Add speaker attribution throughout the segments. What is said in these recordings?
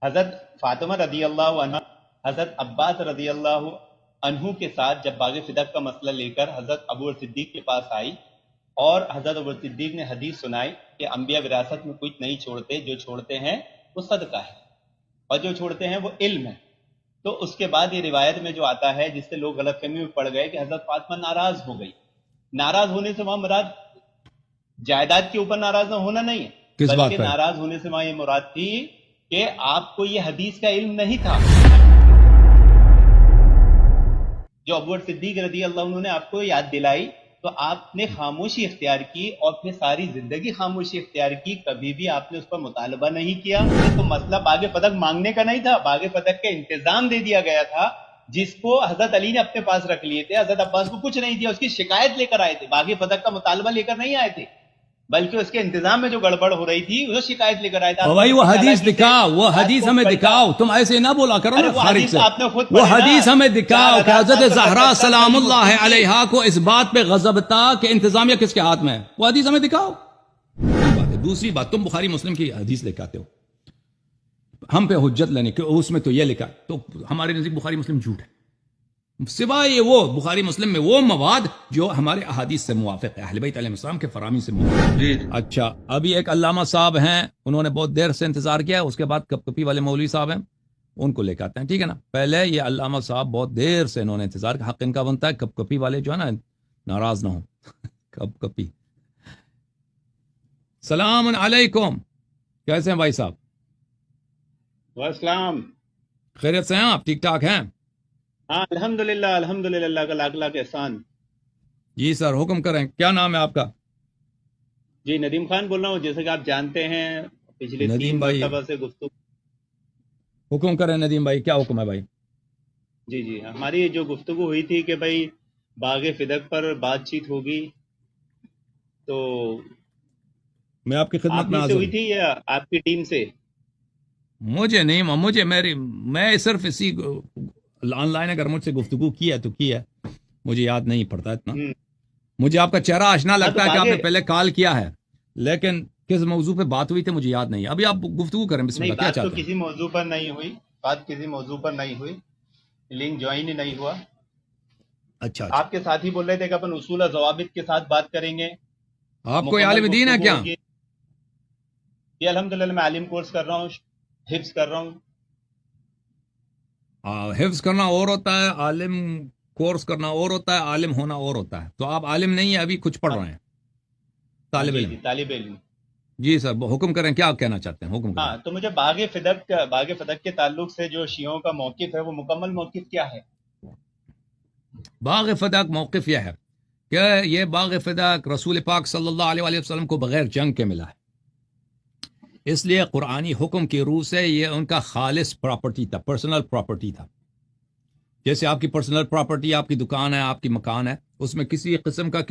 Speaker 1: حضرت فاطمہ رضی اللہ عنہ حضرت عباس رضی اللہ عنہ کے ساتھ جب باغ فدق کا مسئلہ لے کر حضرت ابو صدیق کے پاس آئی اور حضرت ابو صدیق نے حدیث سنائی کہ انبیاء وراثت میں کچھ نہیں چھوڑتے، جو چھوڑتے ہیں وہ صدقہ ہے اور جو چھوڑتے ہیں وہ علم ہے. تو اس کے بعد یہ روایت میں جو آتا ہے جس سے لوگ غلط فہمی میں پڑ گئے کہ حضرت فاطمہ ناراض ہو گئی. ناراض ہونے سے وہاں مراد جائیداد کے اوپر ناراض نہ ہونا نہیں ہے، بلکہ ناراض ہونے سے وہاں یہ مراد تھی کہ آپ کو یہ حدیث کا علم نہیں تھا جو ابو صدیق رضی اللہ عنہ نے آپ کو یاد دلائی، تو آپ نے خاموشی اختیار کی اور پھر ساری زندگی خاموشی اختیار کی، کبھی بھی آپ نے اس پر مطالبہ نہیں کیا. تو مسئلہ باغ فتح مانگنے کا نہیں تھا، باغ فتح کا انتظام دے دیا گیا تھا جس کو حضرت علی نے اپنے پاس رکھ لیے تھے. حضرت عباس کو کچھ نہیں دیا، اس کی شکایت لے کر آئے تھے، باغ فتح کا مطالبہ لے کر نہیں آئے تھے، بلکہ اس کے انتظام میں جو گڑبڑ ہو رہی تھی وہ شکایت لے کر آئے تھے.
Speaker 2: بھائی وہ حدیث دکھاؤ، وہ حدیث ہمیں دکھاؤ، تم ایسے نہ بولا کرو نا خارج سے. وہ حدیث ہمیں دکھاؤ کہ حضرت زہرا سلام اللہ علیہا کو اس بات پہ غضب تھا کہ انتظامیہ کس کے ہاتھ میں ہے. وہ حدیث ہمیں دکھاؤ. دوسری بات، تم بخاری مسلم کی حدیث لے کے آتے ہو ہم پہ حجت لینے کہ اس میں تو یہ لکھا، تو ہمارے نزدیک بخاری مسلم جھوٹ ہے، سوائے یہ وہ بخاری مسلم میں وہ مواد جو ہمارے احادیث سے موافق ہے، اہل بیت علیہ السلام کے فرامی سے موافق ہے. اچھا، ابھی ایک علامہ صاحب ہیں، انہوں نے بہت دیر سے انتظار کیا، اس کے بعد کپ کپی والے مولوی صاحب ہیں، ان کو لے کے آتے ہیں، ٹھیک ہے نا. پہلے یہ علامہ صاحب بہت دیر سے انہوں نے انتظار کیا، حق ان کا بنتا ہے، کپ کپی والے جو ہے نا ناراض نہ ہوں. کپ کپی. سلام علیکم، کیسے ہیں بھائی صاحب؟
Speaker 1: والسلام.
Speaker 2: خیریت سے ہیں آپ؟ ٹھیک ٹھاک ہیں؟
Speaker 1: ہاں الحمدللہ، الحمدللہ، اللہ کا لاکھ لاکھ احسان.
Speaker 2: جی سر، حکم کریں، کیا نام ہے آپ کا؟
Speaker 1: جی ندیم خان بول رہا ہوں، جیسے کہ آپ جانتے ہیں پچھلے
Speaker 2: ندیم
Speaker 1: 3
Speaker 2: بھائی،
Speaker 1: مرتبہ سے گفتگو.
Speaker 2: حکم کریں ندیم بھائی، کیا حکم ہے بھائی؟
Speaker 1: جی ہماری جو گفتگو ہوئی تھی کہ بھائی باغ فدق پر بات چیت ہوگی، تو
Speaker 2: میں آپ کی خدمت
Speaker 1: آپ
Speaker 2: میں
Speaker 1: ہی سے
Speaker 2: حاضر
Speaker 1: ہوئی
Speaker 2: ہوں.
Speaker 1: تھی یا آپ کی ٹیم سے؟
Speaker 2: مجھے نہیں، میں صرف اسی آن لائن اگر مجھ سے گفتگو کی ہے تو کی ہے، مجھے یاد نہیں پڑتا اتنا. مجھے آپ کا چہرہ آشنا لگتا ہے کہ آپ نے پہلے کال کیا ہے، لیکن کس موضوع پہ بات ہوئی تھی مجھے یاد نہیں. ابھی آپ گفتگو کریں، بسم اللہ، کیا چاہتے ہیں؟
Speaker 1: بات تو کسی موضوع پر نہیں ہوئی، بات کسی موضوع پر نہیں ہوئی، لنک جوائن ہی نہیں ہوا.
Speaker 2: اچھا،
Speaker 1: آپ کے ساتھ ہی بول رہے تھے کہ اپن اصول و ضوابط کے ساتھ بات کریں گے.
Speaker 2: آپ کوئی عالم دین ہے کیا؟
Speaker 1: یہ الحمدللہ میں عالم کورس کر رہا ہوں، حفظ کر رہا ہوں.
Speaker 2: حفظ کرنا اور ہوتا ہے، عالم کورس کرنا اور ہوتا ہے، عالم ہونا اور ہوتا ہے. تو آپ عالم نہیں ہیں، ابھی کچھ پڑھ رہے ہیں، طالب علم.
Speaker 1: طالب علم.
Speaker 2: جی سر، حکم کریں، کیا کہنا چاہتے ہیں، حکم کریں.
Speaker 1: ہاں، تو مجھے باغ فتح کے تعلق سے جو شیعوں کا موقف ہے وہ مکمل موقف کیا ہے؟
Speaker 2: باغ فدق موقف یہ ہے کہ یہ باغ فدق رسول پاک صلی اللہ علیہ وسلم کو بغیر جنگ کے ملا ہے، اس لیے قرآنی حکم کی روح سے یہ ان کا خالص پراپرٹی تھا، پرسنل پراپرٹی تھا. جیسے آپ کی پرسنل پراپرٹی، آپ کی دکان ہے، آپ کی مکان ہے، اس میں کسی قسم کا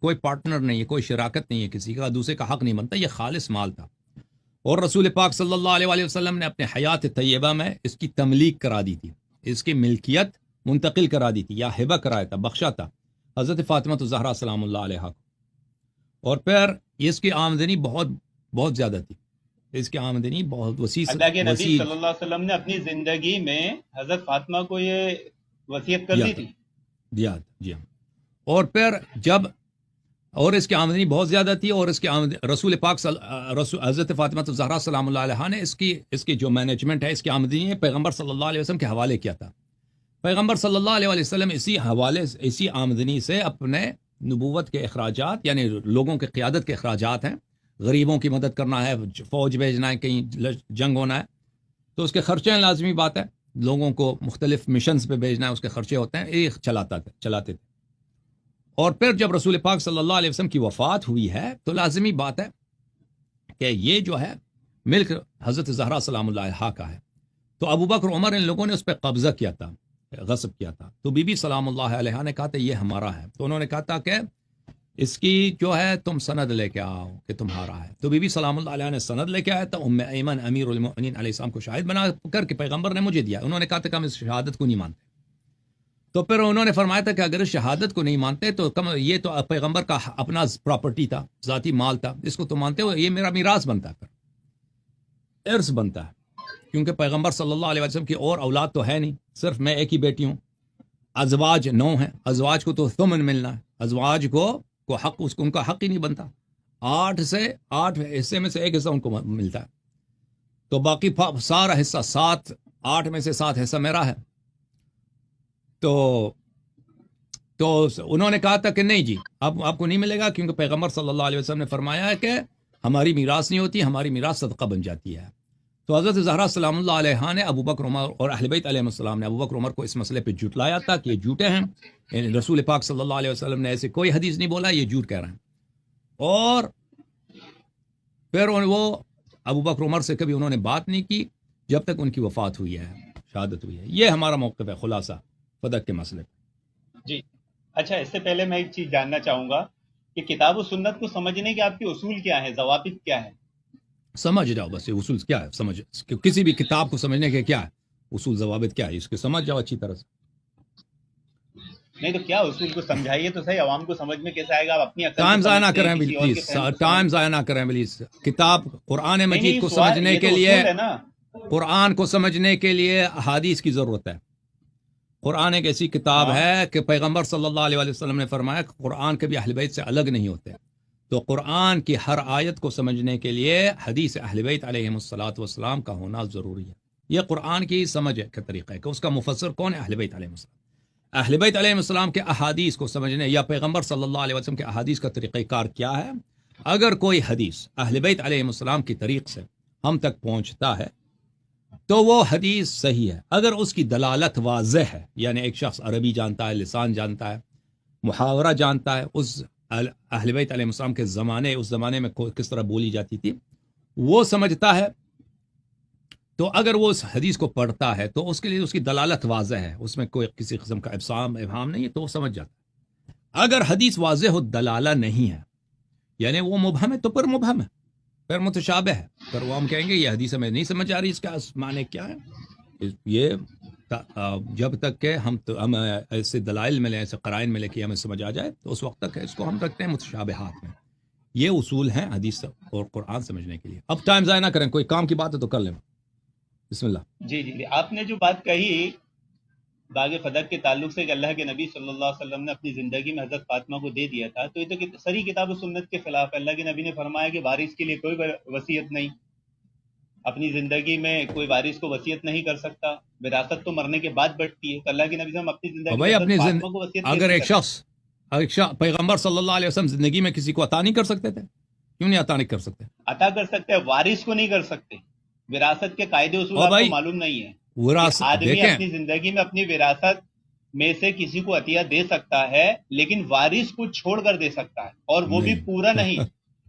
Speaker 2: کوئی پارٹنر نہیں ہے، کوئی شراکت نہیں ہے، کسی کا دوسرے کا حق نہیں بنتا، یہ خالص مال تھا. اور رسول پاک صلی اللہ علیہ وسلم نے اپنے حیات طیبہ میں اس کی تملیک کرا دی تھی، اس کی ملکیت منتقل کرا دی تھی، یا ہبہ کرایا تھا، بخشا تھا حضرت فاطمہ الزہرا سلام اللہ علیہا کو. اور پھر اس کی آمدنی بہت بہت زیادہ تھی، اس کی آمدنی بہت وسیع.
Speaker 1: اللہ کے نبی صلی اللہ علیہ وسلم نے اپنی زندگی میں حضرت فاطمہ کو یہ وصیت کر دی تھی. جی
Speaker 2: ہاں. اور پھر اور اس کی آمدنی بہت زیادہ تھی، اور اس کی رسول پاک حضرت فاطمہ الزہرا سلام اللہ علیہا نے اس کی جو مینجمنٹ ہے، اس کی آمدنی پیغمبر صلی اللہ علیہ وسلم کے حوالے کیا تھا. پیغمبر صلی اللہ علیہ وسلم اسی آمدنی سے اپنے نبوت کے اخراجات، یعنی لوگوں کے قیادت کے اخراجات ہیں، غریبوں کی مدد کرنا ہے، فوج بھیجنا ہے، کہیں جنگ ہونا ہے تو اس کے خرچے ہیں، لازمی بات ہے، لوگوں کو مختلف مشنز پہ بھیجنا ہے، اس کے خرچے ہوتے ہیں، یہ چلاتے تھے. اور پھر جب رسول پاک صلی اللہ علیہ وسلم کی وفات ہوئی ہے تو لازمی بات ہے کہ یہ جو ہے ملک حضرت زہرا سلام اللہ علیہا کا ہے. تو ابو بکر عمر ان لوگوں نے اس پہ قبضہ کیا تھا، غصب کیا تھا. تو بی بی سلام اللہ علیہا نے کہا تھا یہ ہمارا ہے، تو انہوں نے کہا تھا کہ اس کی جو ہے تم سند لے کے آؤ کہ تمہارا ہے. تو بی بی سلام اللہ علیہ نے سند لے کے آیا تھا، ام ایمن امیر المؤمنین علیہ السلام کو شاہد بنا کر کے پیغمبر نے مجھے دیا. انہوں نے کہا تھا کہ ہم اس شہادت کو نہیں مانتے. تو پھر انہوں نے فرمایا تھا کہ اگر اس شہادت کو نہیں مانتے تو یہ تو پیغمبر کا اپنا پراپرٹی تھا، ذاتی مال تھا، اس کو تو مانتے ہو، یہ میرا میراث بنتا ہے، پھر ارث بنتا ہے. کیونکہ پیغمبر صلی اللہ علیہ وسلم کی اور اولاد تو ہے نہیں، صرف میں ایک ہی بیٹی ہوں. ازواج 9 ہیں، ازواج کو تو ثمن ملنا ہے، ازواج کو حق ان کا حق ہی نہیں بنتا. 8 حصے میں سے ایک حصہ ان کو ملتا ہے، تو باقی سارا حصہ 8 میں سے 7 حصہ میرا ہے. تو انہوں نے کہا تھا کہ نہیں جی اب آپ کو نہیں ملے گا، کیونکہ پیغمبر صلی اللہ علیہ وسلم نے فرمایا ہے کہ ہماری میراث نہیں ہوتی، ہماری میراث صدقہ بن جاتی ہے. تو حضرت زہرا سلام اللہ علیہ نے ابو بکر عمر اور اہل بیت علیہ السلام نے ابو بکر عمر کو اس مسئلے پہ جھٹلایا تھا کہ یہ جھوٹے ہیں، یعنی رسول پاک صلی اللہ علیہ وسلم نے ایسے کوئی حدیث نہیں بولا، یہ جھوٹ کہہ رہے ہیں. اور پھر وہ ابو بکر عمر سے کبھی انہوں نے بات نہیں کی جب تک ان کی وفات ہوئی ہے، شہادت ہوئی ہے. یہ ہمارا موقف ہے خلاصہ فدق کے مسئلے پہ.
Speaker 1: جی اچھا، اس سے پہلے میں ایک چیز جاننا چاہوں گا کہ کتاب و سنت کو سمجھنے کے آپ کے اصول کیا ہیں، ضوابط کیا ہیں؟
Speaker 2: سمجھ جاؤ بس، یہ اصول کیا ہے سمجھ، کسی بھی کتاب کو سمجھنے کے کیا ہے اصول ضوابط کیا ہے، اس کو سمجھ جاؤ اچھی طرح سے.
Speaker 1: نہیں تو کیا اصول کو سمجھائیے تو صحیح، عوام کو سمجھ میں کیسے آئے گا؟ آپ اپنی عقل
Speaker 2: ٹائم
Speaker 1: سے
Speaker 2: ضائع نہ
Speaker 1: سمجھتے ہیں،
Speaker 2: کریں
Speaker 1: کسی اور
Speaker 2: پلیز،
Speaker 1: کے فہم سے
Speaker 2: ٹائم
Speaker 1: سمجھتے
Speaker 2: ضائع نہ کریں پلیز. کتاب قرآن
Speaker 1: ہیں.
Speaker 2: مجید کو
Speaker 1: یہ سوال-
Speaker 2: سمجھنے
Speaker 1: یہ
Speaker 2: کے
Speaker 1: تو
Speaker 2: لیے،
Speaker 1: اصول ہے نا.
Speaker 2: قرآن کو سمجھنے کے لیے احادیث کی ضرورت ہے. قرآن ایک ایسی کتاب
Speaker 1: ہاں.
Speaker 2: ہے کہ پیغمبر صلی اللہ علیہ وسلم نے فرمایا کہ قرآن کبھی اہل بیت سے الگ نہیں ہوتے. تو قرآن کی ہر آیت کو سمجھنے کے لیے حدیث اہل بیت علیہم الصلوۃ والسلام کا ہونا ضروری ہے. یہ قرآن کی سمجھ کا طریقہ ہے کہ اس کا مفسر کون ہے؟ اہل بیت علیہم السلام. اہل بیت علیہم السلام کے احادیث کو سمجھنے یا پیغمبر صلی اللہ علیہ وسلم کے احادیث کا طریقہ کار کیا ہے؟ اگر کوئی حدیث اہل بیت علیہم السلام کی طریق سے ہم تک پہنچتا ہے تو وہ حدیث صحیح ہے. اگر اس کی دلالت واضح ہے، یعنی ایک شخص عربی جانتا ہے، لسان جانتا ہے، محاورہ جانتا ہے، اس اہل بیت علیہ السلام کے زمانے، اس زمانے میں کس طرح بولی جاتی تھی وہ سمجھتا ہے، تو اگر وہ اس حدیث کو پڑھتا ہے تو اس کے لیے اس کی دلالت واضح ہے، اس میں کوئی کسی قسم کا ابہام نہیں ہے، تو وہ سمجھ جاتا ہے. اگر حدیث واضح و دلالہ نہیں ہے، یعنی وہ مبہم ہے، تو پھر مبہم ہے، پھر متشابہ ہے، پھر وہ ہم کہیں گے یہ حدیث ہمیں نہیں سمجھ آ رہی، اس کا معنی کیا ہے. یہ جب تک کہ ہم ایسے دلائل ملے، ایسے قرائن ملے کہ ہمیں سمجھ آ جائے، تو اس وقت تک اس کو ہم رکھتے ہیں متشابہات میں. یہ اصول ہیں حدیث اور قرآن سمجھنے کے لیے. اب ٹائم ضائع نہ کریں، کوئی کام کی بات ہے تو کر لیں. بسم اللہ.
Speaker 1: جی آپ نے جو بات کہی باغ فدق کے تعلق سے کہ اللہ کے نبی صلی اللہ علیہ وسلم نے اپنی زندگی میں حضرت فاطمہ کو دے دیا تھا، تو یہ تو سری کتاب و سنت کے خلاف ہے. اللہ کے نبی نے فرمایا کہ وارث کے لیے کوئی وصیت نہیں، اپنی زندگی میں کوئی وارث کو وصیت نہیں کر سکتا، وراثت تو مرنے کے بعد بڑھتی ہے. تو اللہ کے نبی صلی اللہ علیہ وسلم اپنی زندگی میں حضرت فاطمہ کو وصیت
Speaker 2: اگر ایک شخص پیغمبر صلی اللہ علیہ وسلم زندگی میں کسی کو عطا نہیں کر سکتے تھے، کیوں نہیں عطا نہیں کر سکتے؟
Speaker 1: عطا کر سکتے ہیں، وارث کو نہیں کر سکتے. وراثت کے قاعدے اصول آپ کو معلوم نہیں ہے.
Speaker 2: وراثت
Speaker 1: آدمی اپنی زندگی میں اپنی وراثت میں سے کسی کو عطیہ دے سکتا ہے، لیکن وارث کو چھوڑ کر دے سکتا ہے، اور وہ بھی پورا نہیں،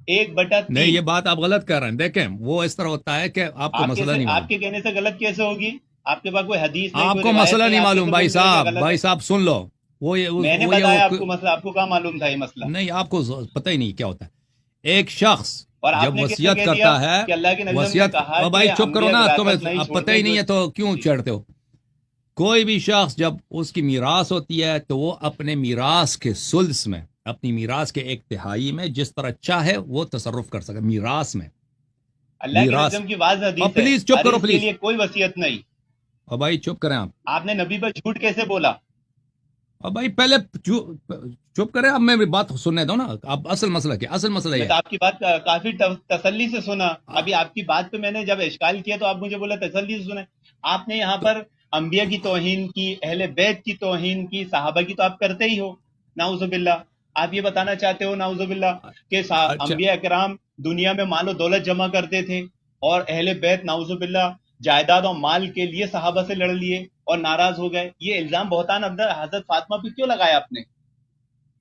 Speaker 1: 1/3.
Speaker 2: نہیں، یہ بات آپ غلط کر رہے ہیں. دیکھیں وہ اس طرح ہوتا ہے کہ آپ کو مسئلہ نہیں معلوم.
Speaker 1: آپ کے کہنے سے غلط کیسے ہوگی؟ آپ کے پاس کوئی حدیث نہیں،
Speaker 2: آپ کو مسئلہ نہیں معلوم. بھائی صاحب سن لو.
Speaker 1: میں نے بتایا آپ کو مسئلہ، آپ کو کہاں معلوم تھا یہ مسئلہ؟
Speaker 2: نہیں، آپ کو پتہ ہی نہیں کیا ہوتا ہے. ایک شخص
Speaker 1: اور
Speaker 2: جب وصیت کرتا ہے، وصیت، بھائی چپ کرو نا، تمہیں اب پتہ ہی نہیں ہے تو کیوں چڑھتے ہو؟ کوئی بھی شخص جب اس کی میراث ہوتی ہے تو وہ اپنے میراث کے سدس میں، اپنی میراث کے 1/3 میں جس طرح چاہے وہ تصرف کر سکے. میراث میں
Speaker 1: اللہ کے نظم کی واضح حدیث ہے،
Speaker 2: پلیز چپ کرو، پلیز.
Speaker 1: کے لیے کوئی وصیت نہیں.
Speaker 2: اور بھائی چپ کریں
Speaker 1: آپ نے نبی پر جھوٹ کیسے بولا؟
Speaker 2: اور بھائی پہلے چپ کریں، اب میں بات سننے دو نا. اب اصل مسئلہ کیا؟ اصل مسئلہ یہ،
Speaker 1: آپ کی بات کافی تسلی سے سنا. ابھی آپ کی بات پہ میں نے جب اشکال کیا تو آپ مجھے بولا تسلی سے سنا. آپ نے یہاں پر انبیاء کی توہین کی، اہل بیت کی توہین کی، صحابہ کی تو آپ کرتے ہی ہو، نعوذ باللہ. آپ یہ بتانا چاہتے ہو نعوذ باللہ کہ انبیاء کرام دنیا میں مال و دولت جمع کرتے تھے، اور اہل بیت نعوذ باللہ جائیداد اور مال کے لیے صحابہ سے لڑ لیے اور ناراض ہو گئے. یہ الزام بہتان حضرت فاطمہ پہ کیوں لگایا آپ نے؟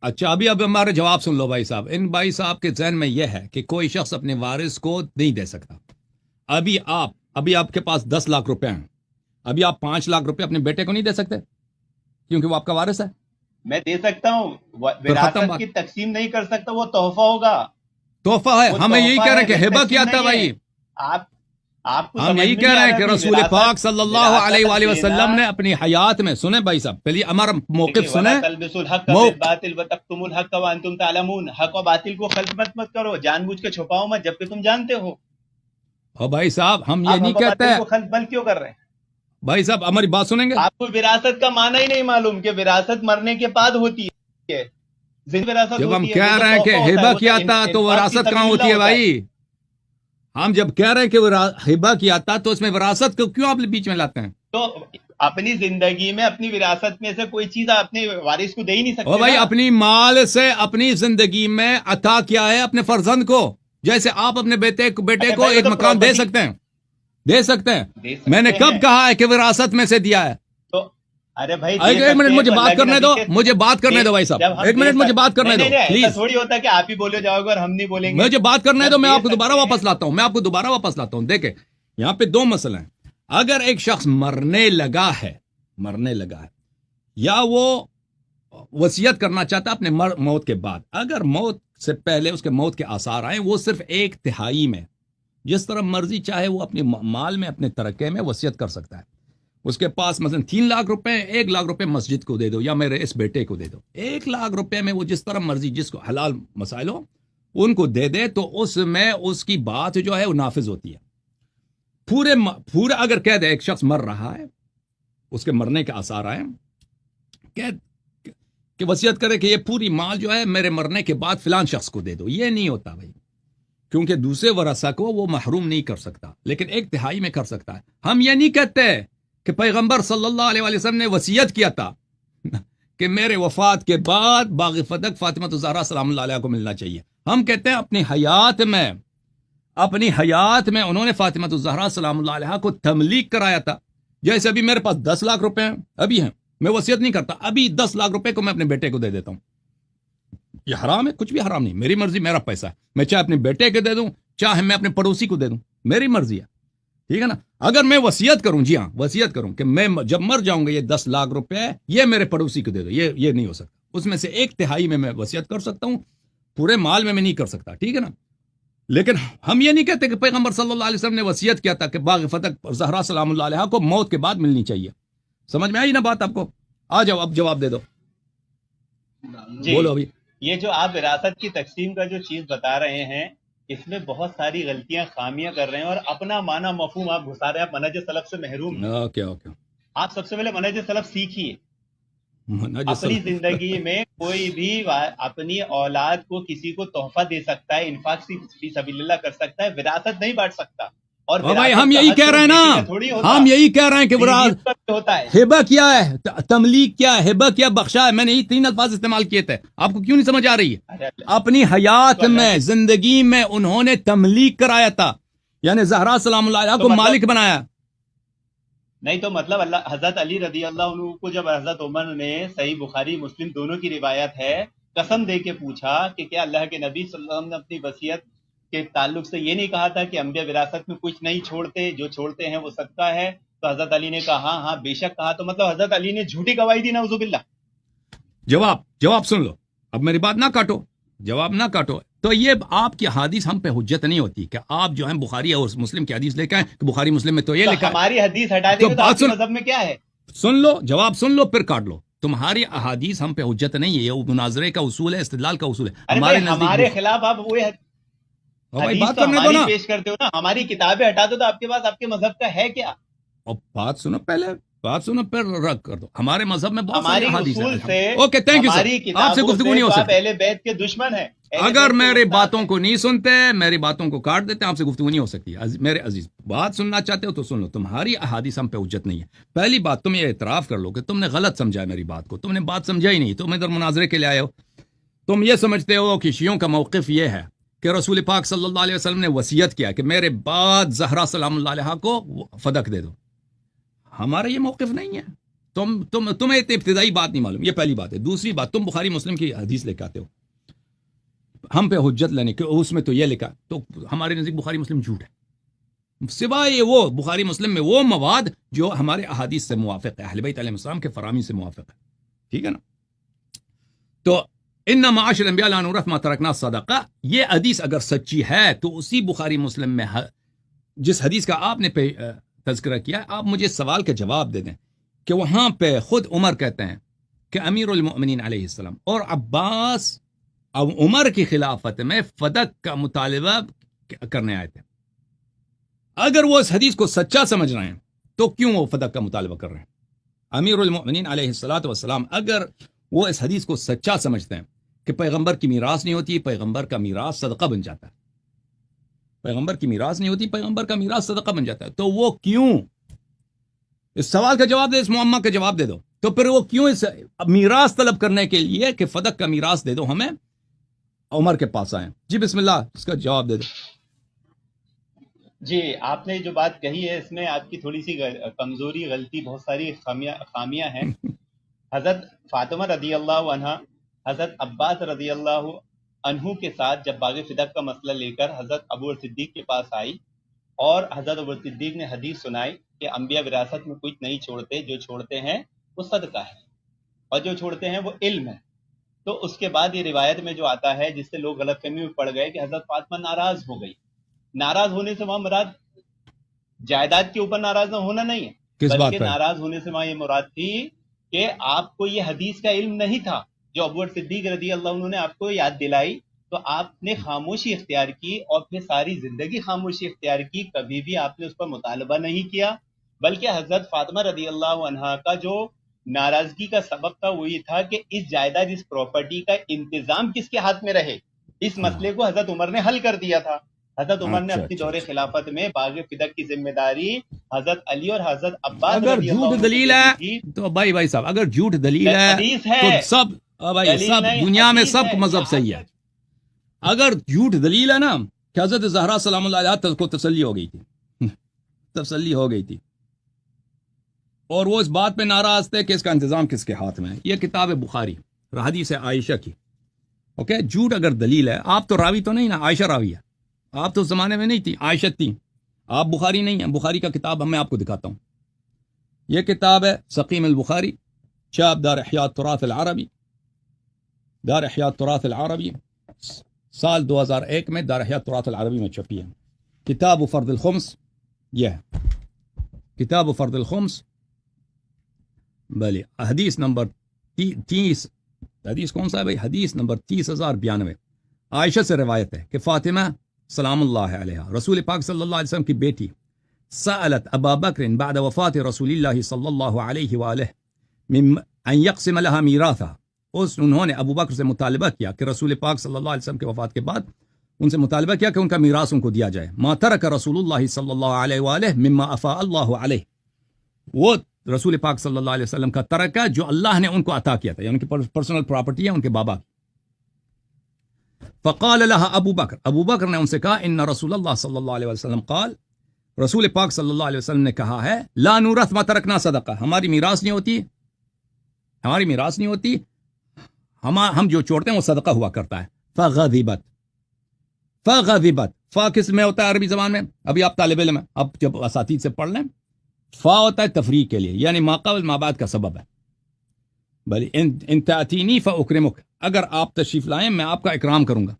Speaker 2: اچھا اب ہمارے جواب سن لو بھائی صاحب. ان بھائی صاحب کے ذہن میں یہ ہے کہ کوئی شخص اپنے وارث کو نہیں دے سکتا. ابھی آپ کے پاس 10 لاکھ روپے ہیں، ابھی آپ 5 لاکھ روپے اپنے بیٹے کو نہیں دے سکتے کیونکہ وہ آپ کا وارث ہے.
Speaker 1: میں دے سکتا ہوں، وراثت کی تقسیم نہیں کر سکتا، وہ تحفہ ہوگا.
Speaker 2: تحفہ ہے، ہمیں یہی کہہ رہے ہیں کہ ہبہ کیا تھا بھائی. ہم یہی کہہ رہے ہیں کہ رسول پاک صلی اللہ علیہ وآلہ وسلم نے اپنی حیات میں، سنیں بھائی صاحب پہلے ہمارا موقف سنیں.
Speaker 1: حق و باطل کو خلط مت کرو، جان بوجھ کے چھپاؤ مت جبکہ تم جانتے ہو.
Speaker 2: اور بھائی صاحب ہم یہ
Speaker 1: آپ
Speaker 2: نہیں کہتے
Speaker 1: ابابطیل کو خلط بل کیوں کر رہے ہیں؟
Speaker 2: بھائی صاحب ہماری بات سنیں گے.
Speaker 1: آپ کو وراثت کا معنی ہی نہیں معلوم کہ وراثت مرنے کے بعد ہوتی ہے. زندگی وراثت
Speaker 2: جب ہم
Speaker 1: ہوتی ہے،
Speaker 2: کہہ
Speaker 1: وہ تو
Speaker 2: رہے ہیں کہ
Speaker 1: تحفہ ہوتا ہے،
Speaker 2: ہبہ
Speaker 1: وہ
Speaker 2: کیا
Speaker 1: تو
Speaker 2: تھا تو
Speaker 1: انفاق
Speaker 2: وراثت
Speaker 1: فی
Speaker 2: کہاں
Speaker 1: سبیل
Speaker 2: ہوتی ہے
Speaker 1: اللہ ہوتا
Speaker 2: بھائی؟ ہم جب کہہ رہے ہیں کہ ہبہ کیا تھا تو اس میں وراثت کو کیوں آپ بیچ میں لاتے ہیں؟
Speaker 1: تو اپنی زندگی میں اپنی وراثت میں سے کوئی چیز آپ اپنے وارث کو دے ہی نہیں
Speaker 2: اور
Speaker 1: سکتے
Speaker 2: بھائی
Speaker 1: نا.
Speaker 2: اپنی مال سے اپنی زندگی میں عطا کیا ہے اپنے فرزند کو، جیسے آپ اپنے بیٹے کو
Speaker 1: ارے
Speaker 2: ایک
Speaker 1: بھائی، وہ تو
Speaker 2: مکان دے
Speaker 1: پراپرٹی
Speaker 2: سکتے ہیں، دے سکتے ہیں.
Speaker 1: دے
Speaker 2: میں نے
Speaker 1: سکتے
Speaker 2: کب
Speaker 1: ہیں.
Speaker 2: کہا ہے کہ وراثت میں سے دیا ہے؟
Speaker 1: تو ارے بھائی
Speaker 2: ایک
Speaker 1: دے
Speaker 2: منٹ
Speaker 1: سکتے ہیں
Speaker 2: مجھے
Speaker 1: تو
Speaker 2: بات
Speaker 1: اللہ کے
Speaker 2: کرنے
Speaker 1: نبی
Speaker 2: دو،
Speaker 1: کے
Speaker 2: مجھے بات کرنے دو بھائی
Speaker 1: جب
Speaker 2: صاحب،
Speaker 1: ہم
Speaker 2: ایک منٹ مجھے بات کرنے
Speaker 1: نہیں
Speaker 2: دو
Speaker 1: نہیں نہیں، ایسا
Speaker 2: پلیز.
Speaker 1: تھوڑی ہوتا کہ آپ ہی بولے جاؤ گے اور ہم نہیں بولیں گے.
Speaker 2: مجھے بات کرنے دو،
Speaker 1: جب
Speaker 2: میں
Speaker 1: دے
Speaker 2: آپ کو دوبارہ
Speaker 1: سکتے ہیں.
Speaker 2: واپس لاتا ہوں، میں آپ کو دوبارہ واپس لاتا ہوں. دیکھیں یہاں پہ دو مسئلے ہیں. اگر ایک شخص مرنے لگا ہے یا وہ وصیت کرنا چاہتا ہے اپنے موت کے بعد، اگر موت سے پہلے اس کے موت کے آثار آئیں، وہ صرف 1/3 میں جس طرح مرضی چاہے وہ اپنے مال میں اپنے ترکے میں وصیت کر سکتا ہے. اس کے پاس مثلا 3 لاکھ روپے، 1 لاکھ روپے مسجد کو دے دو یا میرے اس بیٹے کو دے دو. 1 لاکھ روپے میں وہ جس طرح مرضی جس کو حلال مسائل ہو ان کو دے دے تو اس میں اس کی بات جو ہے وہ نافذ ہوتی ہے. پورے اگر کہہ دے ایک شخص مر رہا ہے، اس کے مرنے کے آثار آئے کہ وصیت کرے کہ یہ پوری مال جو ہے میرے مرنے کے بعد فلان شخص کو دے دو، یہ نہیں ہوتا بھائی، کیونکہ دوسرے ورثہ کو وہ محروم نہیں کر سکتا، لیکن 1/3 میں کر سکتا ہے. ہم یہ نہیں کہتے کہ پیغمبر صلی اللہ علیہ وسلم نے وصیت کیا تھا کہ میرے وفات کے بعد باغ فدق فاطمہ الزہرا سلام اللہ علیہ کو ملنا چاہیے. ہم کہتے ہیں اپنی حیات میں انہوں نے فاطمہ الزہرا سلام اللہ علیہ کو تملیک کرایا تھا. جیسے ابھی میرے پاس 10 لاکھ روپے ہیں، ابھی ہیں، میں وصیت نہیں کرتا، ابھی 10 لاکھ روپے کو میں اپنے بیٹے کو دے دیتا ہوں. یہ حرام ہے؟ کچھ بھی حرام نہیں، میری مرضی، میرا پیسہ ہے، میں چاہے اپنے بیٹے کو دے دوں چاہے میں اپنے پڑوسی کو دے دوں، میری مرضی ہے. ٹھیک ہے نا؟ اگر میں وصیت کروں، جی ہاں وصیت کروں کہ میں جب مر جاؤں گا یہ 10 لاکھ روپے یہ میرے پڑوسی کو دے دو، یہ نہیں ہو سکتا. اس میں سے 1/3 میں وصیت کر سکتا ہوں، پورے مال میں نہیں کر سکتا. ٹھیک ہے نا؟ لیکن ہم یہ نہیں کہتے کہ پیغمبر صلی اللہ علیہ وسلم نے وصیت کیا تھا کہ باغ فتح زہرا سلام اللہ علیہ کو موت کے بعد ملنی چاہیے. سمجھ میں آئی نا بات آپ کو؟ آ جاؤ اب جواب دے دو.
Speaker 1: جی،
Speaker 2: بولو ابھی.
Speaker 1: یہ جو آپ وراثت کی تقسیم کا جو چیز بتا رہے ہیں اس میں بہت ساری غلطیاں خامیاں کر رہے ہیں اور اپنا معنی مفہوم آپ گھسا رہے ہیں. آپ منہج سلف سے محروم ہیں.
Speaker 2: اوکے
Speaker 1: آپ سب سے پہلے منہج سلف سیکھیے.
Speaker 2: منہج
Speaker 1: اپنی
Speaker 2: سلف.
Speaker 1: زندگی میں کوئی بھی اپنی اولاد کو کسی کو تحفہ دے سکتا ہے، انفاق فی سبیل اللہ کر سکتا ہے، وراثت نہیں بانٹ سکتا. اور
Speaker 2: بھائی ہم یہی کہہ رہے ہیں نا، ہم یہی کہہ رہے ہیں کہ
Speaker 1: ہوتا ہے.
Speaker 2: ہبہ کیا ہے، تملیک کیا ہے، ہبہ کیا بخشا ہے. میں نے یہ 3 الفاظ استعمال کیے تھے، آپ کو کیوں نہیں سمجھ آ رہی ہے؟ اپنی حیات میں زندگی میں انہوں نے تملیک کرایا تھا، یعنی زہرا سلام اللہ علیہ کو مالک بنایا.
Speaker 1: نہیں تو مطلب اللہ حضرت علی رضی اللہ عنہ کو جب حضرت عمر نے، صحیح بخاری مسلم دونوں کی روایت ہے، قسم دے کے پوچھا کہ کیا اللہ کے نبی صلی اللہ علیہ وسلم نے اپنی وصیت کے تعلق سے یہ نہیں کہا تھا کہ انبیاء وراثت میں کچھ نہیں چھوڑتے، جو چھوڑتے ہیں وہ صدقہ ہے؟ تو حضرت علی نے کہا ہاں بے شک کہا. تو مطلب حضرت علی نے جھوٹی گواہی دی نعوذ باللہ.
Speaker 2: جواب سن لو، اب میری بات نہ کاٹو، جواب نہ کاٹو. تو یہ آپ کی حدیث ہم پہ حجت نہیں ہوتی کہ آپ جو ہیں بخاری اور مسلم کی حدیث لے کے آئیں کہ بخاری مسلم میں تو یہ لکھا ہے.
Speaker 1: ہماری حدیث ہٹا دیں گے تو آپ کے مذہب میں کیا ہے؟
Speaker 2: سن لو، جواب سن لو پھر کاٹ لو. تمہاری احادیث ہم پہ حجت نہیں ہے، یہ مناظرے کا اصول ہے، استدلال کا اصول ہے.
Speaker 1: ہمارے خلاف آپ وہ حدیث تو ہماری پیش کرتے ہو نا، ہماری کتابیں ہٹا دو تو آپ کے پاس آپ کے مذہب کا ہے کیا؟
Speaker 2: اور بات سنو پہلے، بات سنو پھر رد کر دو. ہمارے مذہب میں بہت ساری حدیث ہیں. اوکے تھینک یو سر، آپ سے گفتگو نہیں ہو سکتی.
Speaker 1: اہل بیت کے دشمن ہیں.
Speaker 2: اگر میری باتوں کو نہیں سنتے، میری باتوں کو کاٹ دیتے، آپ سے گفتگو نہیں ہو سکتی. میرے عزیز بات سننا چاہتے ہو تو سن لو، تمہاری احادیث ہم پہ حجت نہیں ہے. پہلی بات تم یہ اعتراف کر لو کہ تم نے غلط سمجھا میری بات کو، تم نے بات سمجھا ہی نہیں، تم ادھر مناظرے کے لیے آئے ہو. تم یہ سمجھتے ہو کہ شیعوں کا موقف یہ ہے کہ رسول پاک صلی اللہ علیہ وسلم نے وصیت کیا کہ میرے بعد زہرا سلام اللہ علیہ کو فدق دے دو. ہمارا یہ موقف نہیں ہے. تمہیں ابتدائی بات نہیں معلوم، یہ پہلی بات ہے. دوسری بات، تم بخاری مسلم کی حدیث لے کے آتے ہو ہم پہ حجت لینے کہ اس میں تو یہ لکھا، تو ہمارے نزدیک بخاری مسلم جھوٹ ہے، سوائے وہ بخاری مسلم میں وہ مواد جو ہمارے احادیث سے موافق ہے، اہل بیت علیہ السلام کے فرامی سے موافق ہے. ٹھیک ہے نا؟ تو ان معاشر الانبیاء لا نورث ما ترکنا صدقہ، یہ حدیث اگر سچی ہے تو اسی بخاری مسلم میں جس حدیث کا آپ نے تذکرہ کیا، آپ مجھے سوال کا جواب دے دیں کہ وہاں پہ خود عمر کہتے ہیں کہ امیر المؤمنین علیہ السلام اور عباس اب عمر کی خلافت میں فدق کا مطالبہ کرنے آئے تھے. اگر وہ اس حدیث کو سچا سمجھ رہے ہیں تو کیوں وہ فدق کا مطالبہ کر رہے ہیں؟ امیر المؤمنین علیہ الصلوۃ والسلام اگر وہ اس حدیث کو سچا سمجھتے ہیں کہ پیغمبر کی میراث نہیں ہوتی، پیغمبر کا میراث صدقہ بن جاتا ہے، پیغمبر کی میراث نہیں ہوتی، پیغمبر کا میراث صدقہ بن جاتا ہے، تو وہ کیوں، اس سوال کا جواب دے، اس معمہ کا جواب دے دو، تو پھر وہ کیوں اس میراث طلب کرنے کے لیے کہ فدق کا میراث دے دو ہمیں، عمر کے پاس آئے؟ جی بسم اللہ، اس کا جواب دے دو۔
Speaker 1: جی، آپ نے جو بات کہی ہے اس میں آپ کی تھوڑی سی کمزوری، غلطی، بہت ساری خامیاں ہیں۔ حضرت فاطمہ رضی اللہ عنہ حضرت عباس رضی اللہ عنہ کے ساتھ جب باغ فدق کا مسئلہ لے کر حضرت ابو بکر صدیق کے پاس آئی، اور حضرت ابو بکر صدیق نے حدیث سنائی کہ انبیاء وراثت میں کچھ نہیں چھوڑتے، جو چھوڑتے ہیں وہ صدقہ ہے، اور جو چھوڑتے ہیں وہ علم ہے۔ تو اس کے بعد یہ روایت میں جو آتا ہے، جس سے لوگ غلط فہمی میں پڑ گئے کہ حضرت فاطمہ ناراض ہو گئی۔ ناراض ہونے سے وہاں مراد جائیداد کے اوپر ناراض نہ ہونا نہیں ہے،
Speaker 2: کس بات
Speaker 1: بلکہ
Speaker 2: پر؟
Speaker 1: ناراض ہونے سے وہاں یہ مراد تھی کہ آپ کو یہ حدیث کا علم نہیں تھا جو ابو بکر صدیق رضی اللہ عنہ نے آپ کو یاد دلائی، تو آپ نے خاموشی اختیار کی، اور پھر ساری زندگی خاموشی اختیار کی، کبھی بھی آپ نے اس پر مطالبہ نہیں کیا۔ بلکہ حضرت فاطمہ رضی اللہ عنہا کا جو ناراضگی کا سبب تھا وہ یہ تھا کہ اس جائیداد، اس پراپرٹی کا انتظام کس کے ہاتھ میں رہے، اس مسئلے کو حضرت عمر نے حل کر دیا تھا۔ حضرت عمر نے اپنی دور خلافت میں باغ فدق کی ذمہ داری حضرت علی اور حضرت عباس
Speaker 2: اگر
Speaker 1: رضی اللہ
Speaker 2: جھوٹ
Speaker 1: عنہ
Speaker 2: دلیل ہے تو بھائی صاحب، اگر جھوٹ دلیل ہے
Speaker 1: حدیث ہے،
Speaker 2: تو سب بھائی
Speaker 1: دلیل
Speaker 2: سب
Speaker 1: نہیں،
Speaker 2: دنیا میں
Speaker 1: حدیث
Speaker 2: سب
Speaker 1: ہے،
Speaker 2: مذہب صحیح ہے۔ اگر جھوٹ دلیل ہے نا کہ حضرت زہرا سلام اللہ علیہا کو تسلی ہو گئی تھی، تسلی ہو گئی تھی، اور وہ اس بات پہ ناراض تھے کہ اس کا انتظام کس کے ہاتھ میں ہے۔ یہ کتاب ہے بخاری، حدیث ہے عائشہ کی، اوکے۔ جھوٹ اگر دلیل ہے، آپ تو راوی تو نہیں نا، عائشہ راوی ہے، آپ تو اس زمانے میں نہیں تھی، عائشہ تھی، آپ بخاری نہیں ہیں۔ بخاری کا کتاب میں آپ کو دکھاتا ہوں، یہ کتاب ہے سقیم البخاری، چاپ دار احیاء التراث العربی، دار احیاء التراث العربی، سال 2001 میں دار احیاء التراث العربی میں چھپی ہے۔ کتاب فرض الخمس، یہ ہے کتاب فرض الخمس، بلے حدیث نمبر 30، حدیث کون سا ہے بھائی؟ حدیث نمبر 30,092، عائشہ سے روایت ہے کہ فاطمہ سلام اللہ علیہ، رسول پاک صلی اللہ علیہ وسلم کی بیٹی، سألت ابا بکر بعد وفات رسول اللہ صلی اللہ علیہ وآلہ ان یقسم لها میراثها، انہوں نے ابو بکر سے مطالبہ کیا کہ رسول پاک صلی اللہ علیہ وسلم کے وفات کے بعد ان سے مطالبہ کیا کہ ان کا میراث ان کو دیا جائے۔ ما ترک رسول اللہ صلی اللہ علیہ وآلہ مما افاء اللہ علیہ، وہ رسول پاک صلی اللہ علیہ وسلم کا ترکہ جو اللہ نے ان کو عطا کیا تھا، یعنی کہ پرسنل پراپرٹی ہے ان کے بابا کی۔ فقال لها ابو بکر، ابو بکر نے ان سے کہا ان رسول اللہ صلی اللہ علیہ وسلم قال، رسول پاک صلی اللہ علیہ وسلم نے کہا ہے لا نورث ما ترکنا صدقہ، ہماری میراث نہیں ہوتی، ہماری میراث نہیں ہوتی، ہم جو چھوڑتے ہیں وہ صدقہ ہوا کرتا ہے۔ فغضبت، فغضبت، فا کس میں ہوتا ہے عربی زبان میں؟ ابھی آپ طالب علم ہیں، اب جب اساتید سے پڑھ لیں، فا ہوتا ہے تفریق کے لیے، یعنی ما قبل ما بعد کا سبب ہے۔ بلی ان تأتینی فاکرمک، اگر آپ تشریف لائیں میں آپ کا اکرام کروں گا،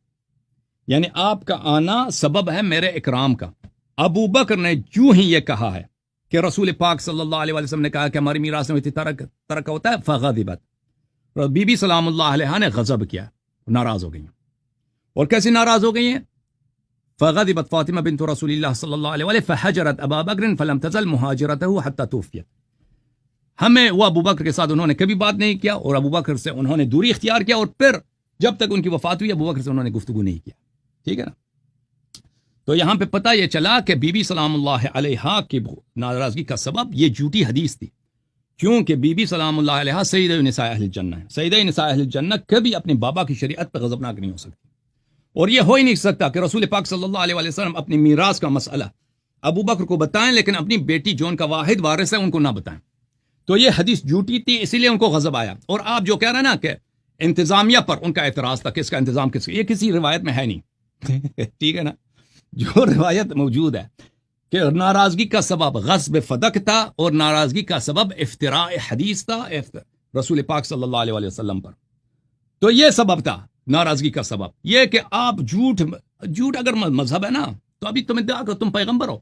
Speaker 2: یعنی آپ کا آنا سبب ہے میرے اکرام کا۔ ابو بکر نے جو ہی یہ کہا ہے کہ رسول پاک صلی اللہ علیہ وسلم نے کہا کہ ہماری میراث میں ترک ہوتا ہے، فغضبت، بی بی سلام اللہ علیہ نے غضب کیا، ناراض ہو گئی ہیں۔ اور کیسے ناراض ہو گئی ہیں؟ فغضبت فاطمہ بنت رسول اللہ صلی اللہ علیہ وآلہ فحجرت ابا بکر فلم تزل مہاجرته حتی توفیت، ہمیں وہ ابو بکر کے ساتھ انہوں نے کبھی بات نہیں کیا، اور ابو بکر سے انہوں نے دوری اختیار کیا، اور پھر جب تک ان کی وفات ہوئی ابو بکر سے انہوں نے گفتگو نہیں کیا، ٹھیک ہے نا۔ تو یہاں پہ پتہ یہ چلا کہ بی بی سلام اللہ علیہا کی ناراضگی کا سبب یہ جھوٹی حدیث تھی، کیونکہ بی بی سلام اللہ علیہا سیدہ نساء اہل الجنہ ہے، سیدہ نساء اہل الجنہ کبھی اپنے بابا کی شریعت پہ غضبناک نہیں ہو سکتی، اور یہ ہو ہی نہیں سکتا کہ رسول پاک صلی اللہ علیہ وسلم اپنی میراث کا مسئلہ ابو بکر کو بتائیں لیکن اپنی بیٹی جو ان کا واحد وارث ہے ان کو نہ بتائیں۔ تو یہ حدیث جھوٹی تھی، اسی لیے ان کو غضب آیا۔ اور آپ جو کہہ رہے ہیں نا کہ انتظامیہ پر ان کا اعتراض تھا کہ اس کا انتظام کس کا، یہ کسی روایت میں ہے نہیں ٹھیک ہے نا۔ جو روایت موجود ہے کہ ناراضگی کا سبب غصب فدق تھا، اور ناراضگی کا سبب افتراء حدیث تھا رسول پاک صلی اللہ علیہ وسلم پر، تو یہ سبب تھا ناراضگی کا سبب یہ کہ آپ جھوٹ اگر مذہب ہے نا تو ابھی تمہیں دعا کر تم پیغمبر ہو،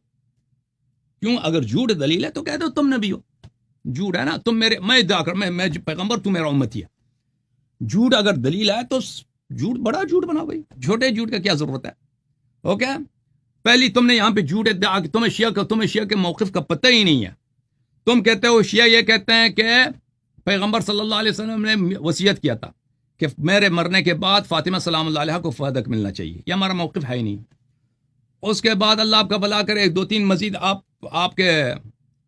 Speaker 2: کیوں؟ اگر جھوٹ دلیل ہے تو کہہ دو تم نبی ہو، جھوٹ ہے نا تم میرے، میں دعا کر میں پیغمبر، تو میرا امتی ہے۔ جھوٹ اگر دلیل ہے تو جھوٹ بڑا جھوٹ بناؤ بھائی، چھوٹے جھوٹ کا کیا ضرورت ہے؟ اوکے، پہلی تم نے یہاں پہ جھوٹے تمہیں شیعہ کے موقف کا پتہ ہی نہیں ہے. تم کہتے ہو شیعہ یہ کہتے ہیں کہ پیغمبر صلی اللہ علیہ وسلم نے وصیت کیا تھا کہ میرے مرنے کے بعد فاطمہ سلام اللہ علیہ کو فدق ملنا چاہیے. یہ ہمارا موقف ہے ہی نہیں. اس کے بعد اللہ آپ کا بھلا کرے 2-3 مزید آپ کے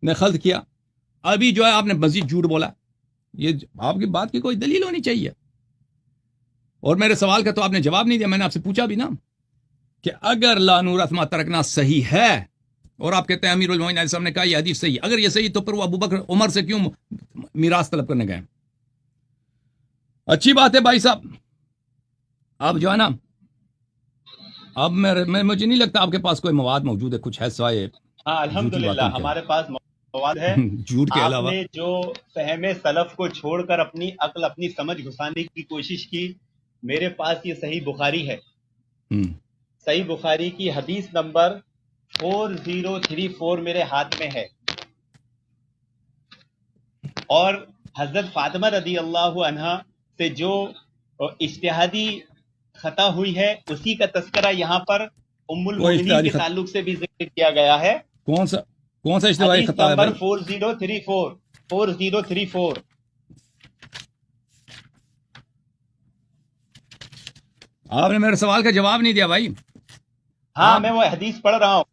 Speaker 2: نے خلط کیا. ابھی جو ہے آپ نے مزید جھوٹ بولا. یہ آپ کی بات کی کوئی دلیل ہونی چاہیے. اور میرے سوال کا تو آپ نے جواب نہیں دیا. میں نے آپ سے پوچھا بھی نا کہ اگر لا نورث ما ترکنا صحیح ہے اور آپ کہتے ہیں امیر المومنین علیہ السلام نے کہا یہ حدیث صحیح، اگر یہ صحیح تو پھر وہ ابوبکر عمر سے کیوں میراث طلب کرنے گئے؟ اچھی بات ہے بھائی صاحب. اب جو ہے نا اب مجھے نہیں لگتا آپ کے پاس کوئی مواد موجود ہے کچھ ہے سوائے.
Speaker 1: ہاں الحمدللہ ہمارے پاس مواد ہے.
Speaker 2: جھوٹ کے علاوہ
Speaker 1: آپ نے جو فہم سلف کو چھوڑ کر اپنی عقل اپنی سمجھ گھسانے کی کوشش کی، میرے پاس یہ صحیح بخاری ہے. صحیح بخاری کی حدیث نمبر 4034 میرے ہاتھ میں ہے، اور حضرت فاطمہ رضی اللہ عنہا سے جو اجتہادی خطا ہوئی ہے اسی کا تذکرہ یہاں پر ام المؤمنین کے تعلق سے بھی ذکر کیا گیا ہے.
Speaker 2: کون سا اجتہادی خطا ہے
Speaker 1: نمبر 4034
Speaker 2: آپ نے میرے سوال کا جواب نہیں دیا بھائی.
Speaker 1: ہاں میں وہ حدیث پڑھ رہا ہوں.